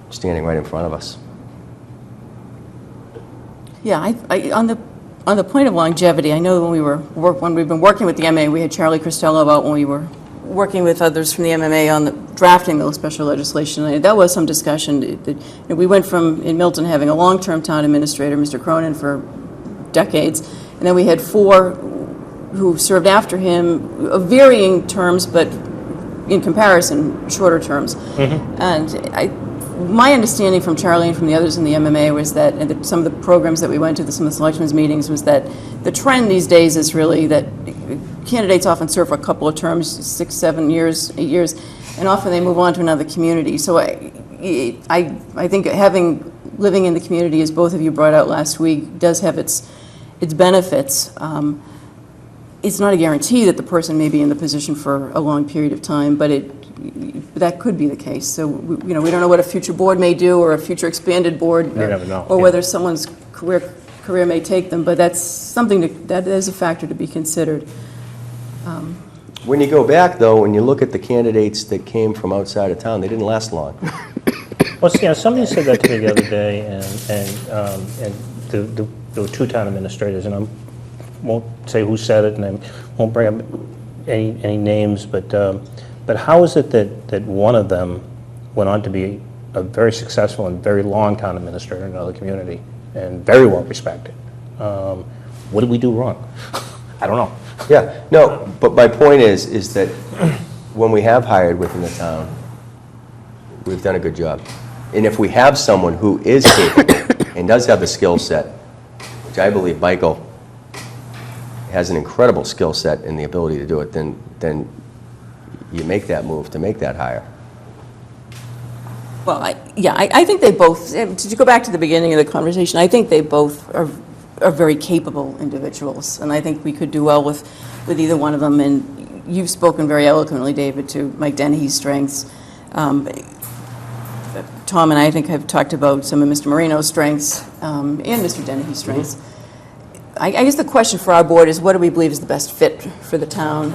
standing right in front of us. Yeah, on the point of longevity, I know when we've been working with the MMA, we had Charlie Cristello about when we were working with others from the MMA on the drafting the special legislation. And that was some discussion. We went from, in Milton, having a long-term town administrator, Mr. Cronin, for decades, and then we had 4 who served after him, of varying terms, but in comparison, shorter terms. Mm-hmm. And my understanding from Charlie and from the others in the MMA was that, and some of the programs that we went to, some of the selectmen's meetings, was that the trend these days is really that candidates often serve for a couple of terms, 6, 7 years, 8 years, and often they move on to another community. So I think living in the community, as both of you brought out last week, does have its benefits. It's not a guarantee that the person may be in the position for a long period of time, but that could be the case. So we don't know what a future board may do, or a future expanded board, You never know, or yeah. whether someone's career may take them. But that's something that is a factor to be considered. When you go back, though, when you look at the candidates that came from outside of town, they didn't last long. Well, yeah, somebody said that to me the other day, and there were 2 town administrators, and I won't say who said it, and I won't bring up any names, but how is it that one of them went on to be a very successful and very long town administrator in another community, and very well respected? What did we do wrong? I don't know. Yeah, no, but my point is that when we have hired within the town, we've done a good job. And if we have someone who is capable and does have the skill set, which I believe Michael has an incredible skill set and the ability to do it, then you make that move to make that hire. Well, I think they both, to go back to the beginning of the conversation, I think they both are very capable individuals, and I think we could do well with either one of them. And you've spoken very eloquently, David, to Mike Dennehy's strengths. Tom and I think have talked about some of Mr. Marino's strengths and Mr. Dennehy's strengths. I guess the question for our board is, what do we believe is the best fit for the town?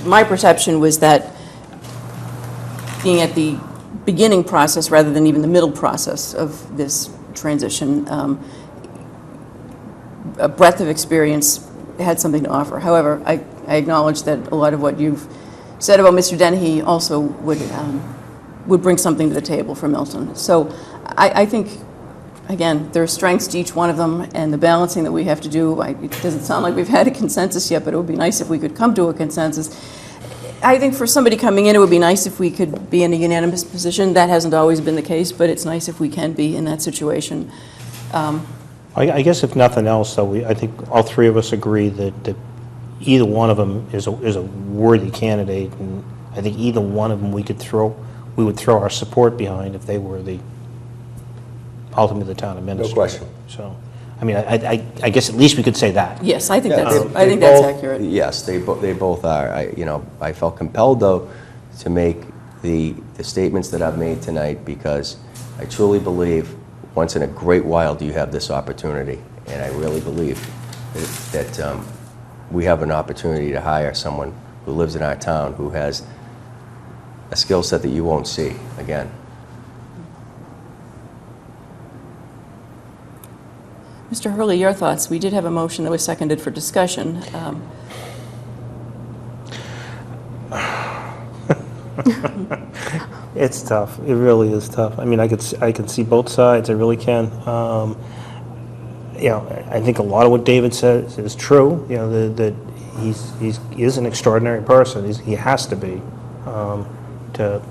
My perception was that being at the beginning process rather than even the middle process of this transition, a breadth of experience had something to offer. However, I acknowledge that a lot of what you've said about Mr. Dennehy also would bring something to the table for Milton. So I think, again, there are strengths to each one of them, and the balancing that we have to do, it doesn't sound like we've had a consensus yet, but it would be nice if we could come to a consensus. I think for somebody coming in, it would be nice if we could be in a unanimous position. That hasn't always been the case, but it's nice if we can be in that situation. I guess if nothing else, though, I think all 3 of us agree that either one of them is a worthy candidate, and I think either one of them we would throw our support behind if they were ultimately the town administrator. No question. So, I mean, I guess at least we could say that. Yes, I think Yeah, that's accurate. Yes, they both are. I felt compelled, though, to make the statements that I've made tonight, because I truly believe once in a great while do you have this opportunity, and I really believe that we have an opportunity to hire someone who lives in our town who has a skill set that you won't see again. Mr. Hurley, your thoughts? We did have a motion that was seconded for discussion. It's tough. It really is tough. I mean, I can see both sides. I really can. I think a lot of what David says is true. That he is an extraordinary person. He has to be to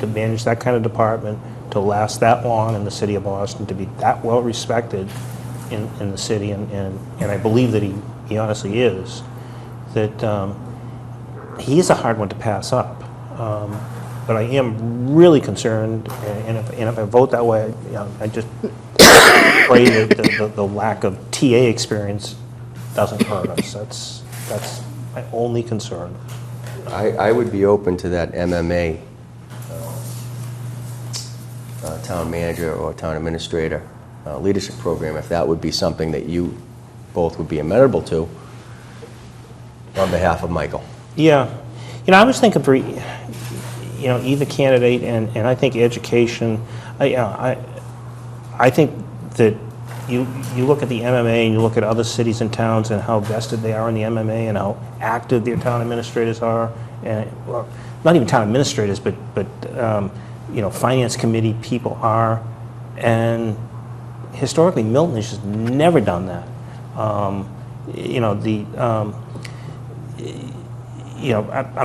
manage that kind of department, to last that long in the city of Boston, to be that well respected in the city, and I believe that he honestly is. that he is a hard one to pass up. But I am really concerned, and if I vote that way, I just pray that the lack of TA experience doesn't hurt us. That's my only concern. I would be open to that MMA town manager or town administrator leadership program, if that would be something that you both would be amenable to on behalf of Michael. Yeah. I was thinking for, either candidate, and I think education, I think that you look at the MMA and you look at other cities and towns and how vested they are in the MMA and how active their town administrators are, and well, not even town administrators, but finance committee people are, and historically Milton has just never done that. I'm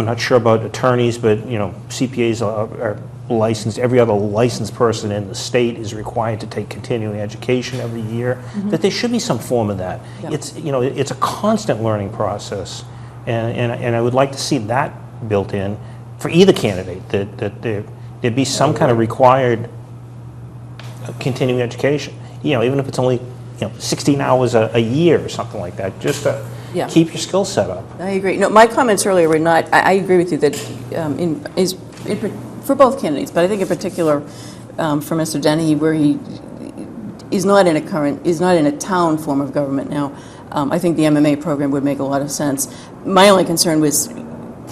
not sure about attorneys, but CPAs are licensed. Every other licensed person in the state is required to take continuing education every year. That there should be some form of that. Yep. It's a constant learning process, and I would like to see that built in for either candidate. That there'd be some kind of required continuing education. Even if it's only 16 hours a year or something like that, just to Yeah. keep your skill set up. I agree. No, my comments earlier were not, I agree with you that for both candidates, but I think in particular for Mr. Dennehy, where he is not in a town form of government now, I think the MMA program would make a lot of sense. My only concern was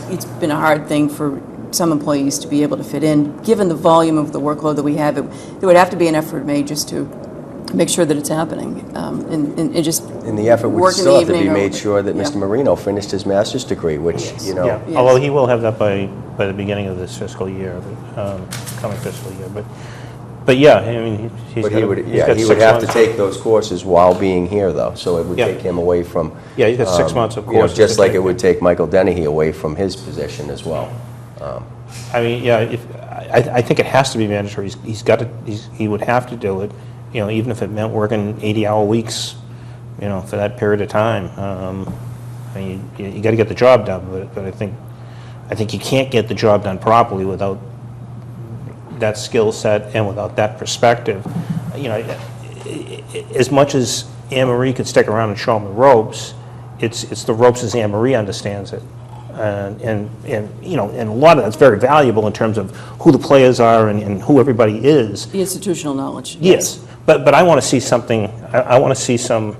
it's been a hard thing for some employees to be able to fit in. Given the volume of the workload that we have, there would have to be an effort made just to make sure that it's happening, and just And the effort would work in still the have to be evening or- made sure that Yeah. Mr. Marino finished his master's degree, which, Yes. Yeah, Yes. although he will have that by the beginning of this fiscal year, coming fiscal year. But yeah, I mean, he's But got he would, he's yeah, got he 6 would have to months. take those courses while being here, though, so it would Yeah. take him away from... Yeah, he's got 6 months of courses. Just to like take. it would take Michael Dennehy away from his position as well. I mean, yeah, I think it has to be mandatory. He would have to do it, even if it meant working 80-hour weeks, for that period of time. I mean, you got to get the job done, but I think you can't get the job done properly without that skill set and without that perspective. As much as Anne Marie could stick around and show him the ropes, it's the ropes as Anne Marie understands it. And a lot of that's very valuable in terms of who the players are and who everybody is. the institutional knowledge. Yes, but I want to see something. I want to see some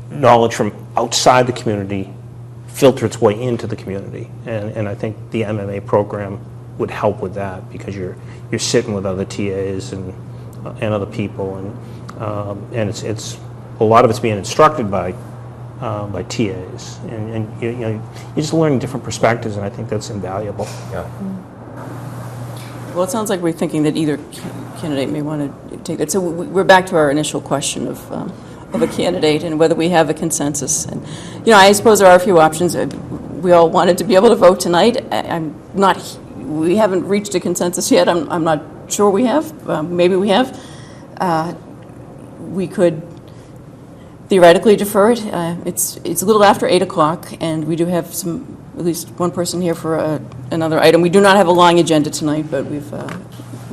knowledge from outside the community filter its way into the community, and I think the MMA program would help with that, because you're sitting with other TAs and other people, and it's a lot of it's being instructed by TAs, and you're just learning different perspectives, and I think that's invaluable. Yeah. Well, it sounds like we're thinking that either candidate may want to take that. So we're back to our initial question of a candidate and whether we have a consensus. And, I suppose there are a few options. We all wanted to be able to vote tonight. We haven't reached a consensus yet. I'm not sure we have. Maybe we have. We could theoretically defer it. It's a little after 8 o'clock, and we do have at least one person here for another item. We do not have a long agenda tonight, but we've I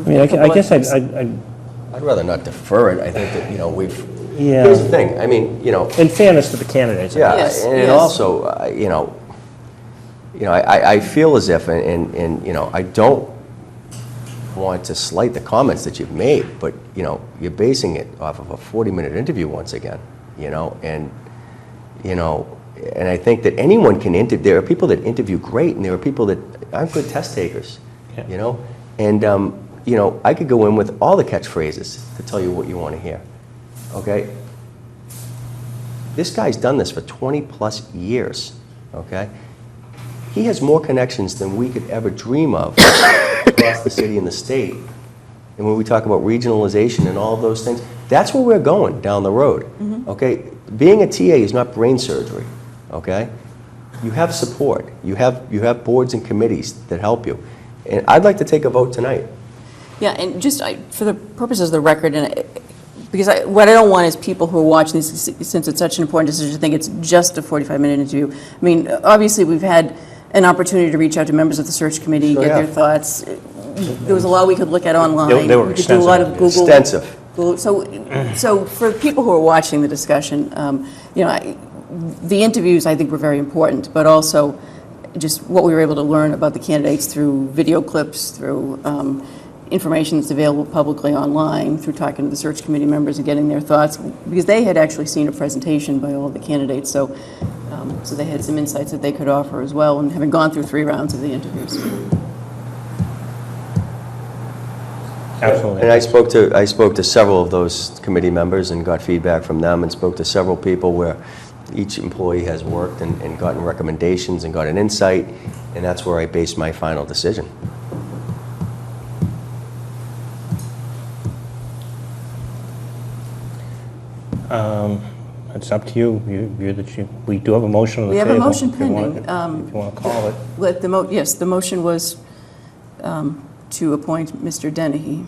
mean, I guess I'd rather not defer it. I think that, we've... Yeah. Here's the thing, I mean, in fairness to the candidates. yeah, Yes, and yes. also, I feel as if, and I don't want to slight the comments that you've made, but, you're basing it off of a 40-minute interview once again, and I think that anyone can interview. There are people that interview great, and there are people that aren't good test takers, Yeah. and, I could go in with all the catchphrases to tell you what you want to hear, okay? This guy's done this for 20-plus years, okay? He has more connections than we could ever dream of across the city and the state. And when we talk about regionalization and all of those things, that's where we're going down the road, okay? Being a TA is not brain surgery, okay? You have support. You have boards and committees that help you. And I'd like to take a vote tonight. Yeah, and just for the purposes of the record, and because what I don't want is people who are watching this, since it's such an important decision, to think it's just a 45-minute interview. I mean, obviously, we've had an opportunity to reach out to members of the search committee, Sure get their have. thoughts. There was a lot we could look at online. They were We could do a lot of extensive. Google. Extensive. So for people who are watching the discussion, the interviews, I think, were very important, but also just what we were able to learn about the candidates through video clips, through information that's available publicly online, through talking to the search committee members and getting their thoughts, because they had actually seen a presentation by all the candidates, so they had some insights that they could offer as well, and having gone through 3 rounds of the interviews. Absolutely. And I spoke to several of those committee members and got feedback from them, and spoke to several people where each employee has worked and gotten recommendations and got an insight, and that's where I based my final decision. It's up to you. We do have a motion on the We table. have a motion if you want- pending. If you want to call it. Yes, the motion was to appoint Mr. Dennehy,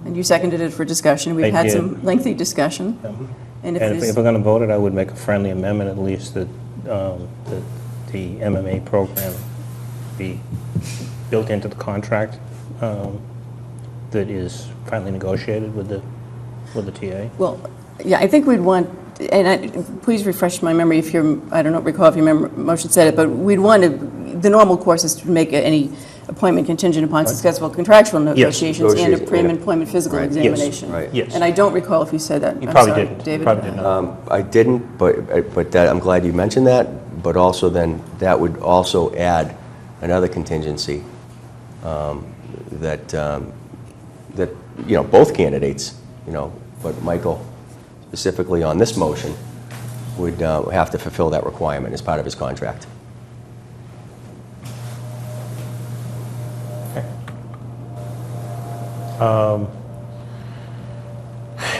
and you seconded it for discussion. We've I had did. some lengthy discussion. And if And if there's, we're going to vote it, I would make a friendly amendment at least that the MMA program be built into the contract that is finally negotiated with the TA. well, yeah, I think we'd want, and please refresh my memory if I don't recall if your motion said it, but we'd want to, the normal course is to make any appointment contingent upon successful contractual negotiations and a Negotiation, pre-employment physical Right. examination. Right. Yes. And I don't recall if you said that. You I'm probably sorry, didn't. You David. probably did not. I didn't, but that, I'm glad you mentioned that, but also then, that would also add another contingency that, both candidates, but Michael specifically on this motion would have to fulfill that requirement as part of his contract. You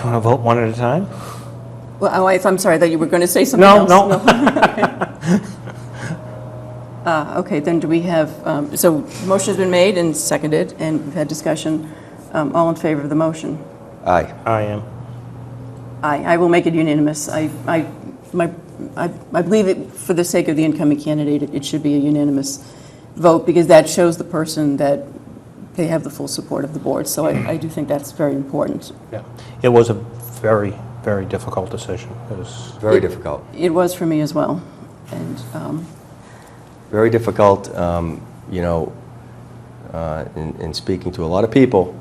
want to vote one at a time? Well, I'm sorry, that you were going to say something No, else. no. Okay, then do we have, so motion has been made and seconded, and we've had discussion. All in favor of the motion? Aye. I am. I will make it unanimous. I believe it, for the sake of the incoming candidate, it should be a unanimous vote, because that shows the person that they have the full support of the board. So I do think that's very important. Yeah. It was a very, very difficult decision. It was Very difficult. It was for me as well. And Very difficult, in speaking to a lot of people.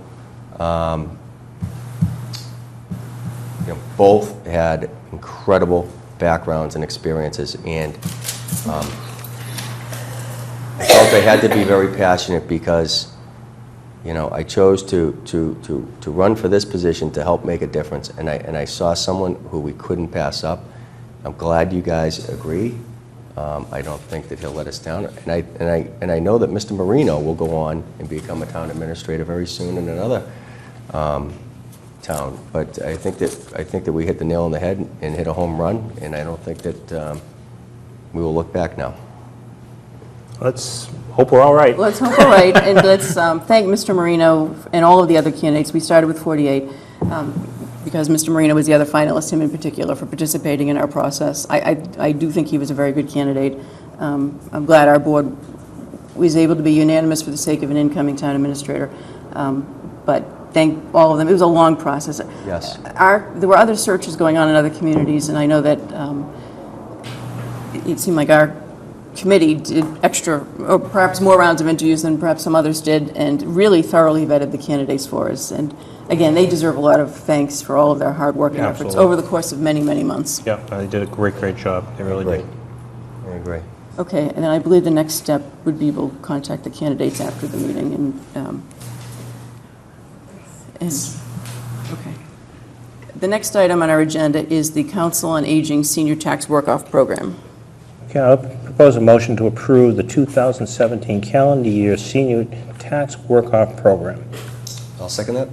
Both had incredible backgrounds and experiences, and I felt I had to be very passionate because, I chose to run for this position to help make a difference, and I saw someone who we couldn't pass up. I'm glad you guys agree. I don't think that he'll let us down, and I know that Mr. Marino will go on and become a town administrator very soon in another town. But I think that we hit the nail on the head and hit a home run, and I don't think that we will look back now. Let's hope we're all right. let's hope we're right, and let's thank Mr. Marino and all of the other candidates. We started with 48, because Mr. Marino was the other finalist, him in particular, for participating in our process. I do think he was a very good candidate. I'm glad our board was able to be unanimous for the sake of an incoming town administrator. But thank all of them. It was a long process. Yes. There were other searches going on in other communities, and I know that it seemed like our committee did extra, or perhaps more rounds of interviews than perhaps some others did, and really thoroughly vetted the candidates for us. And again, they deserve a lot of thanks for all of their hard work and Yeah, efforts absolutely. over the course of many, many months. Yeah, they did a great job. They really Great. did. I agree. Okay, and then I believe the next step would be we'll contact the candidates after the meeting and okay. The next item on our agenda is the Council on Aging Senior Tax Work-Off Program. Okay, I'll propose a motion to approve the 2017 calendar year senior tax work-off program. I'll second that.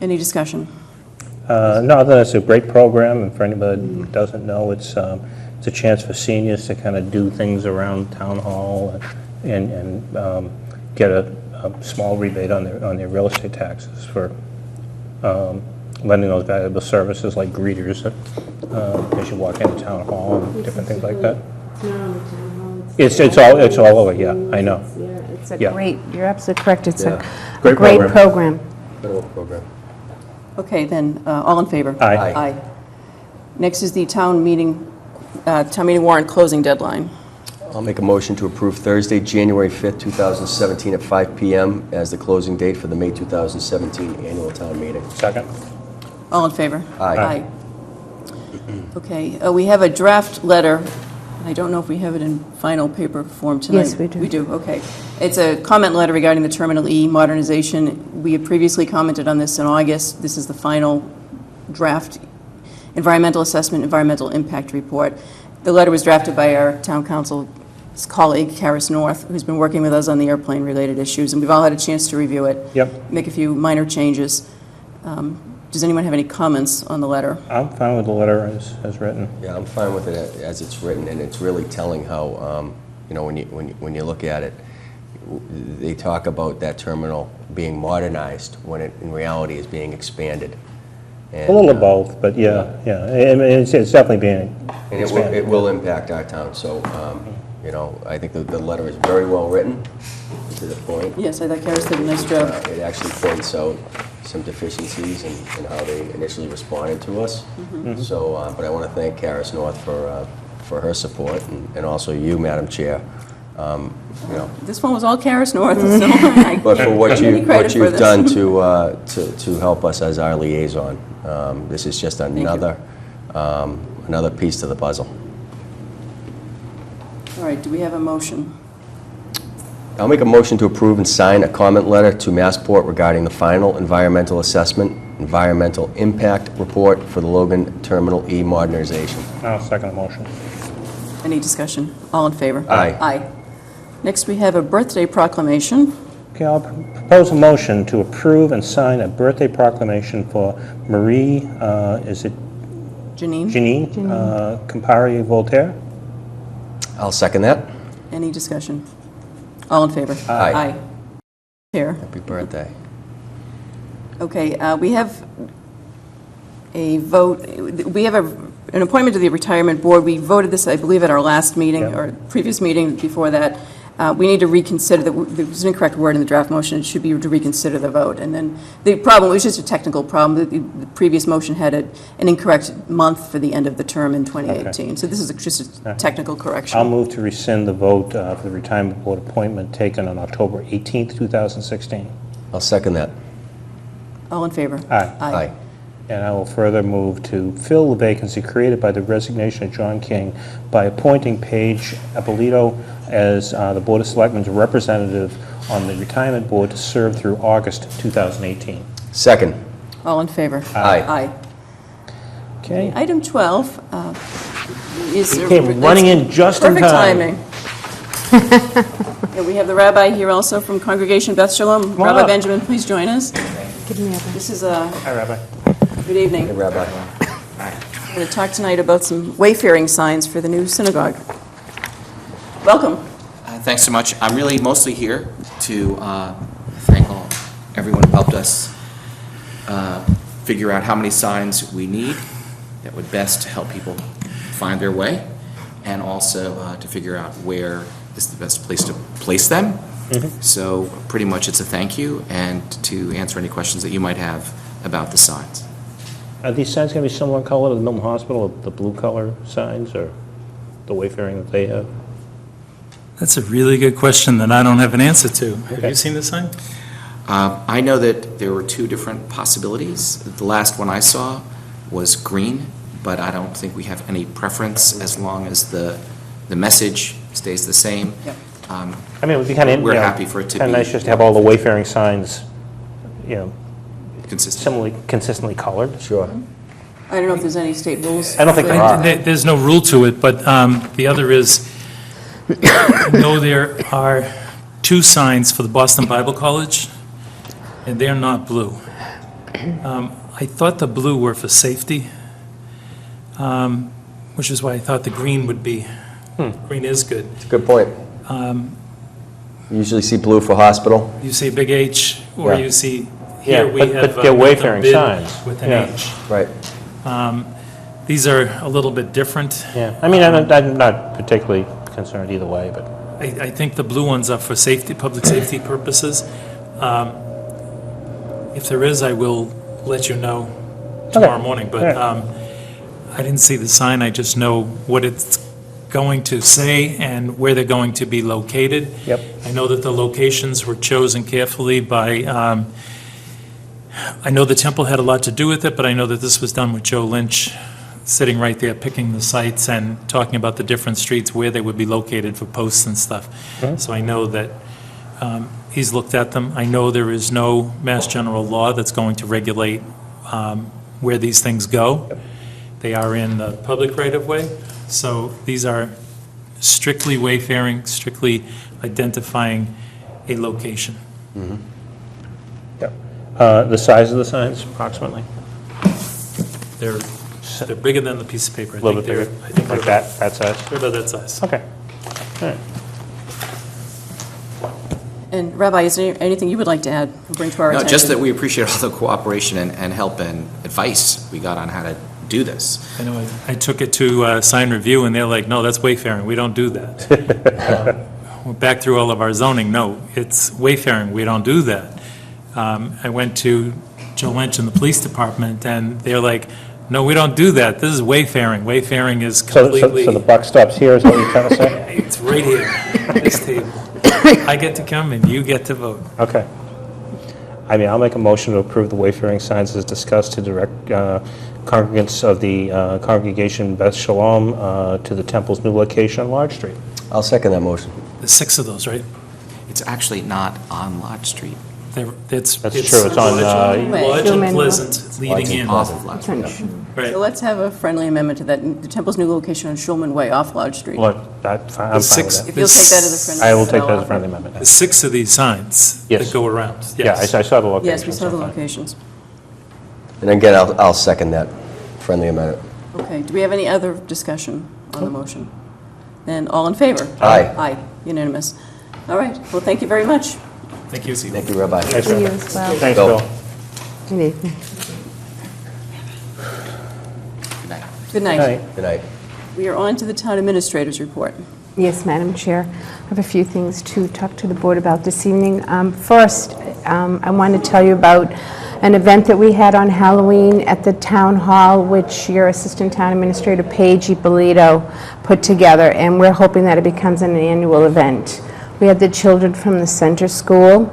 Any discussion? No, that's a great program, and for anybody who doesn't know, it's a chance for seniors to kind of do things around town hall and get a small rebate on their real estate taxes for lending those valuable services like greeters as you walk into town hall and different things like that. It's all over, yeah, I know. It's a Yeah. great, you're absolutely correct, it's Yeah. a Great great program. program. Federal program. Okay, then, all in favor? Aye. Aye. Next is the town meeting warrant closing deadline. I'll make a motion to approve Thursday, January 5th, 2017 at 5 PM as the closing date for the May 2017 annual town meeting. Second? All in favor? Aye. Okay, we have a draft letter. I don't know if we have it in final paper form tonight. Yes, we do. We do, okay. It's a comment letter regarding the Terminal E modernization. We had previously commented on this in August. This is the final draft environmental assessment, environmental impact report. The letter was drafted by our town council's colleague, Karis North, who's been working with us on the airplane-related issues, and we've all had a chance to review it. Yep. Make a few minor changes. Does anyone have any comments on the letter? I'm fine with the letter as written. Yeah, I'm fine with it as it's written, and it's really telling how, when you look at it, they talk about that terminal being modernized when it in reality is being expanded. And, A little of both, but yeah. I mean, it's definitely being And expanded. it will impact our town, so, I think the letter is very well written, to the point. Yes, I thought Karis did a nice job. It actually points out some deficiencies in how they initially responded to us. So, but I want to thank Karis North for her support, and also you, Madam Chair. This one was all Karis North, so I But for what give any credit for you've this. done to help us as our liaison, this is just another piece to the puzzle. All right, do we have a motion? I'll make a motion to approve and sign a comment letter to Massport regarding the final environmental assessment, environmental impact report for the Logan Terminal E modernization. I'll second the motion. Any discussion? All in favor? Aye. Aye. Next, we have a birthday proclamation. Okay, I'll propose a motion to approve and sign a birthday proclamation for Marie, is it Janine? Janine Campari Voltaire? I'll second that. Any discussion? All in favor? Aye. Here. Happy birthday. Okay, we have a vote, we have an appointment to the retirement board. We voted this, I believe, at our last meeting, Yep. or previous meeting before that. We need to reconsider, there was an incorrect word in the draft motion, it should be to reconsider the vote. And then the problem, it was just a technical problem, the previous motion had an incorrect month for the end of the term in 2018. So this is just a technical correction. I'll move to rescind the vote for the retirement board appointment taken on October 18th, 2016. I'll second that. All in favor? Aye. Aye. And I will further move to fill the vacancy created by the resignation of John King by appointing Paige Apolito as the Board of Selectmen's representative on the retirement board to serve through August 2018. Second. All in favor? Aye. Aye. Okay? Item 12 is... You came running in just in Perfect time. timing. And we have the rabbi here also from Congregation Beth Shalom. on Rabbi up. Benjamin, please join us. Give me a... This is Hi, Rabbi. good evening. Hey, Rabbi. We're going to talk tonight about some wayfaring signs for the new synagogue. Welcome. Thanks so much. I'm really mostly here to thank everyone who helped us figure out how many signs we need that would best help people find their way, and also to figure out where is the best place to place them. So pretty much it's a thank you and to answer any questions that you might have about the signs. Are these signs going to be similar color to the Milton Hospital, the blue color signs, or the wayfaring that they have? That's a really good question that I don't have an answer to. Have you seen the sign? I know that there were two different possibilities. The last one I saw was green, but I don't think we have any preference as long as the message stays the same. Yep. I mean, it would be kind of, We're happy for it to kind of be- nice just to have all the wayfaring signs, Consistent. consistently colored. Sure. I don't know if there's any state rules. I don't think for- there are. There's no rule to it, but the other is, no, there are two signs for the Boston Bible College, and they're not blue. I thought the blue were for safety, which is why I thought the green would be. Green is good. Good point. You usually see blue for hospital. You see a big H, or Yeah. you see Here Yeah, we but have. they're Milton wayfaring bid signs. With an Yeah. H. Right. These are a little bit different. Yeah, I mean, I'm not particularly concerned either way, but, I think the blue ones are for safety, public safety purposes. If there is, I will let you know tomorrow morning, but Alright. I didn't see the sign, I just know what it's going to say and where they're going to be located. Yep. I know that the locations were chosen carefully by, I know the temple had a lot to do with it, but I know that this was done with Joe Lynch, sitting right there, picking the sites and talking about the different streets, where they would be located for posts and stuff. So I know that he's looked at them. I know there is no Mass General law that's going to regulate where these things go. They are in the public right-of-way, so these are strictly wayfaring, strictly identifying a location. yeah. The size of the signs approximately? They're bigger than the piece of paper. A little bit bigger, I think like they're that size? They're about that size. Okay. All right. And Rabbi, is there anything you would like to add or bring to our No, attention? just that we appreciate all the cooperation and help and advice we got on how to do this. I know, I took it to sign review, and they're like, no, that's wayfaring, we don't do that. We're back through all of our zoning, no, it's wayfaring, we don't do that. I went to Joe Lynch in the police department, and they're like, no, we don't do that, this is wayfaring. Wayfaring is completely, So the buck stops here is what you're trying to say? it's right here, this table. I get to come and you get to vote. Okay. I mean, I'll make a motion to approve the wayfaring signs as discussed to direct congregants of the congregation Beth Shalom to the temple's new location on Lodge Street. I'll second that motion. There's 6 of those, right? It's actually not on Lodge Street, That's true, it's on, Lodge and Schumann. Pleasant, leading in. off of Lodge Street. Right. So let's have a friendly amendment to that. The temple's new location on Schulman Way off Lodge Street. Look, I'm fine with six- that. If you'll take that as a friendly I will amendment, take that I'll as a friendly offer. amendment. There's 6 of these signs Yes. that go around. Yeah, I saw the location. Yes, we saw the so fine. locations. And again, I'll second that friendly amendment. Okay, do we have any other discussion on the motion? Then all in favor? Aye. Aye, unanimous. All right, well, thank you very much. Thank you. Thank you, Rabbi. Thanks, To you Bill. as well. Thanks, Bill. Bill. Good evening. Good night. Good night. Night. Good night. We are on to the town administrator's report. Yes, Madam Chair. I have a few things to talk to the board about this evening. First, I want to tell you about an event that we had on Halloween at the town hall, which your assistant town administrator, Paige Ippolito, put together, and we're hoping that it becomes an annual event. We had the children from the center school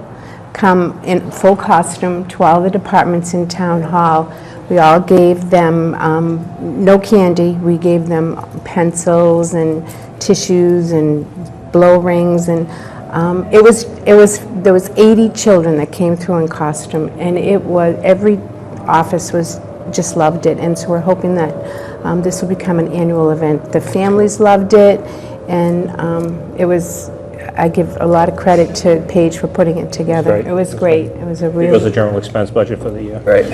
come in full costume to all the departments in town hall. We all gave them no candy. We gave them pencils and tissues and blow rings, and there was 80 children that came through in costume, and every office just loved it, and so we're hoping that this will become an annual event. The families loved it, and I give a lot of credit to Paige for putting it together. Great. It was great. It was a Here really... goes the general expense budget for the year. Right.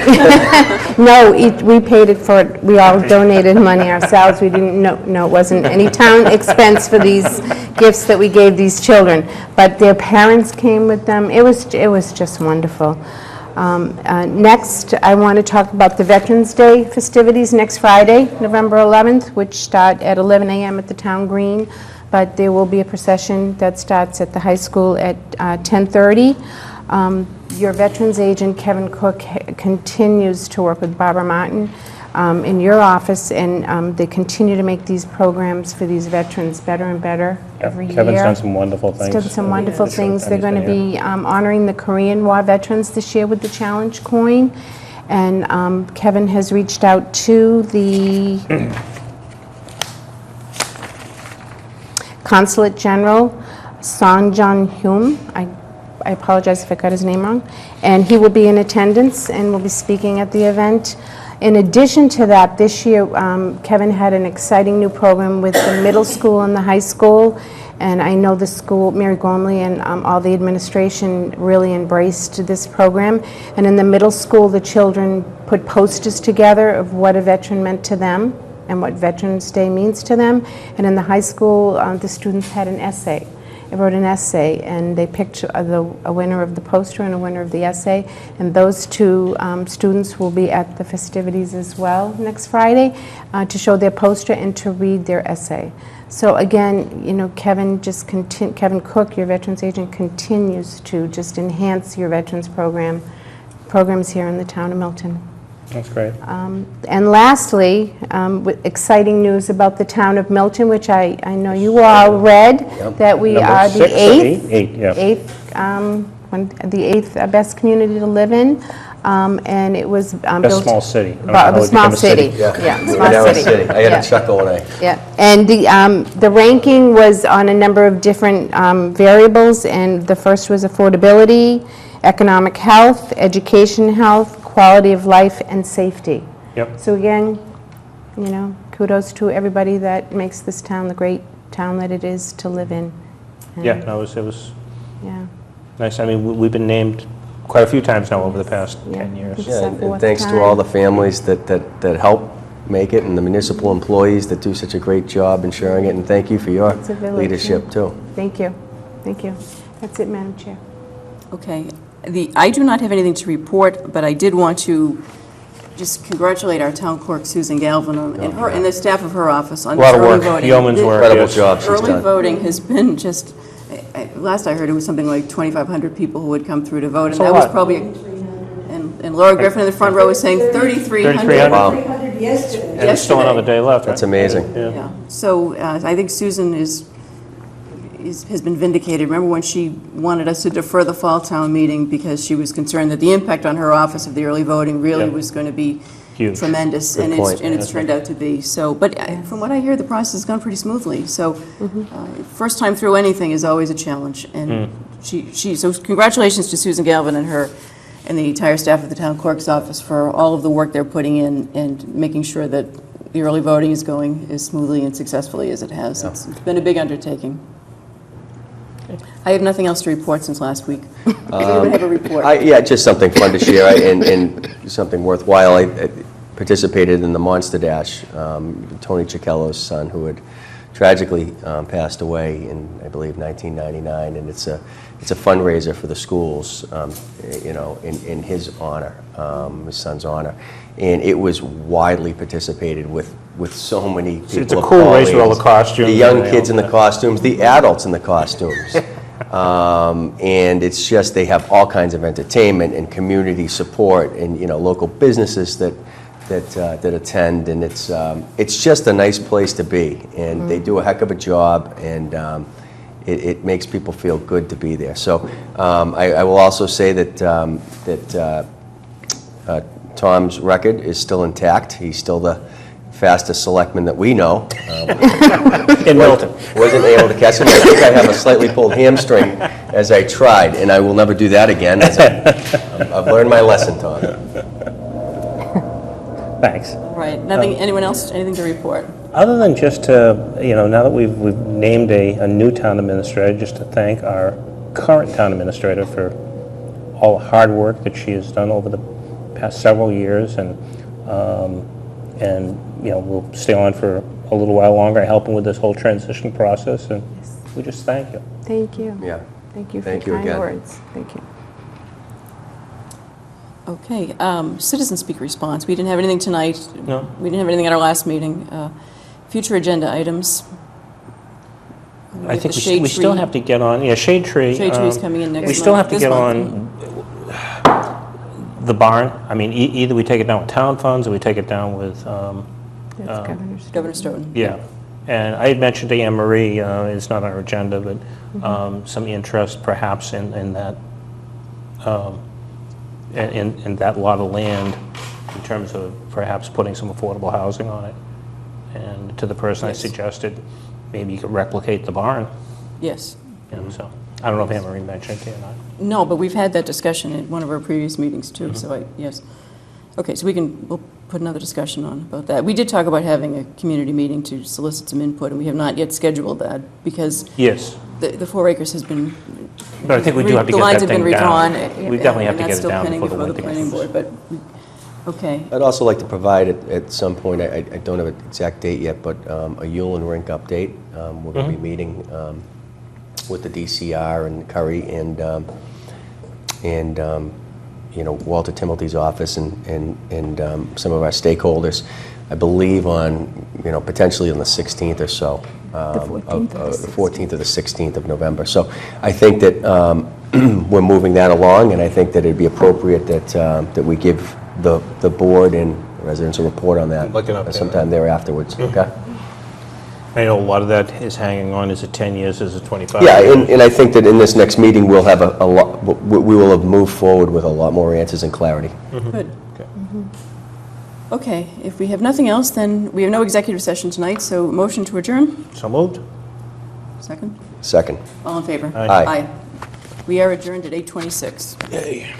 No, we paid it for it. We all donated money ourselves. We didn't, no, it wasn't any town expense for these gifts that we gave these children. But their parents came with them. It was just wonderful. Next, I want to talk about the Veterans Day festivities next Friday, November 11th, which start at 11 a.m. at the town green. But there will be a procession that starts at the high school at 10:30. Your veterans agent, Kevin Cook, continues to work with Barbara Martin in your office, and they continue to make these programs for these veterans better and better every year. Kevin's done some wonderful things. He's done some wonderful This things. time They're he's going to been here. be honoring the Korean War veterans this year with the Challenge Coin, and Kevin has reached out to the Consulate General, Song Jun-hyun, I apologize if I got his name wrong, and he will be in attendance and will be speaking at the event. In addition to that, this year, Kevin had an exciting new program with the middle school and the high school, and I know the school, Mary Gormley and all the administration really embraced this program. And in the middle school, the children put posters together of what a veteran meant to them and what Veterans Day means to them. And in the high school, the students had an essay. I wrote an essay, and they picked a winner of the poster and a winner of the essay, and those two students will be at the festivities as well next Friday to show their poster and to read their essay. So again, you know, Kevin Cook, your veterans agent, continues to just enhance your veterans programs here in the town of Milton. That's great. And lastly, with exciting news about the town of Milton, which I know you all read, that we Number are the 6 or eighth, 8? 8, yeah. the eighth best community to live in, and it was Best built. small city. The small city. Yeah, We're small now a city. I had Yeah. a chuckle when I, Yeah, and the ranking was on a number of different variables, and the first was affordability, economic health, education health, quality of life, and safety. Yep. So again, you know, kudos to everybody that makes this town the great town that it is to live in. And, Yeah, no, it was yeah. nice. I mean, we've been named quite a few times now over the past 10 years. It's yeah, the and fourth thanks to time. all the families that help make it, and the municipal employees that do such a great job ensuring it, and thank you for your It's a village, leadership, yeah. too. Thank you. Thank you. That's it, Madam Chair. Okay. I do not have anything to report, but I did want to just congratulate our town clerk, Susan Galvin, and her, and the staff of her office on A lot this of early work, voting. yeoman's The work. Incredible yes. job she's Early done. voting has been just, last I heard, it was something like 2,500 people who would come through to vote, and That's a that was lot. probably, and Laura Griffin in the front row was saying 3,300. 3,300. Wow, $300 yesterday. And there's still another day left, right? that's amazing. Yeah, so I think Susan has been vindicated. Remember when she wanted us to defer the fall town meeting because she was concerned that the impact on her office of the early voting really Yeah. was going to be Huge. tremendous, Good and point. it's turned out to be. So, but from what I hear, the process has gone pretty smoothly. So, first time through anything is always a challenge, and so congratulations to Susan Galvin and her and the entire staff of the town clerk's office for all of the work they're putting in and making sure that the early voting is going as smoothly and successfully as it has. It's been a big undertaking. I have nothing else to report since last week. Does anyone have a report? Yeah, just something fun to share, and something worthwhile. I participated in the Monster Dash, Tony Cicchello's son, who had tragically passed away in, I believe, 1999, and it's a fundraiser for the schools, you know, in his honor, his son's honor, and it was widely participated with so many people. It's a of cool all race with all the ages. costumes. The young and kids in the all costumes, the adults in the costumes. And it's just, they have all kinds of entertainment and community support, and, you know, local businesses that attend, and it's just a nice place to be, and they do a heck of a job, and it makes people feel good to be there. So I will also say that Tom's record is still intact. He's still the fastest selectman that we know. In Milton. Wasn't able to catch him. I think I have a slightly pulled hamstring as I tried, and I will never do that again. I've learned my lesson, Tom. Thanks. Right, nothing, anyone else, anything to report? Other than just to, you know, now that we've named a new town administrator, just to thank our current town administrator for all the hard work that she has done over the past several years, and you know, we'll stay on for a little while longer, helping with this whole transition process, and we just thank you. Thank you. Yeah. Thank you for Thank your you kind again. words. Thank you. Okay, citizen speak response. We didn't have anything tonight. No. We didn't have anything at our last meeting. Future agenda items. I think The we shade still tree. have to get on, yeah, shade tree. Shade tree's coming in next We still month- have to this get month. on the barn. I mean, either we take it down with town funds, or we take it down with, That's Governor's. Governor Stoughton. yeah. And I had mentioned to Anne Marie, it's not on our agenda, but some interest perhaps in that, in that lot of land, in terms of perhaps putting some affordable housing on it. And to the person I Yes. suggested, maybe you could replicate the barn, Yes. you know, so. I don't know if Anne Marie mentioned it to you or not. No, but we've had that discussion at one of our previous meetings too, Mm-hmm. so yes. Okay, so we'll put another discussion on about that. We did talk about having a community meeting to solicit some input, and we have not yet scheduled that because Yes, the 4 acres has been. but I think we do have to The get lines that have been thing down. redrawn. We definitely have to and get it down that's before still the pending winter before the gets. planning board, but, okay. I'd also like to provide at some point, I don't have an exact date yet, but a Yulin rink update. We're going to be meeting with the DCR and Curry and Walter Timothy's office and some of our stakeholders, I believe on, potentially on the 16th or so. The 14th or the The 14th or the 16th of November. So I think that we're moving that along, and I think that it'd be appropriate that we give the board and residents a report on that Like an update. sometime there afterwards, okay? I know a lot of that is hanging on, is it 10 years, is it 25? Yeah, and I think that in this next meeting, we'll have a lot, we will have moved forward with a lot more answers and clarity. Good. Okay. Okay, if we have nothing else, then we have no executive session tonight, so motion to adjourn? So moved? Second? Second. All in favor? Aye. Aye. We are adjourned at 8:26. Yay.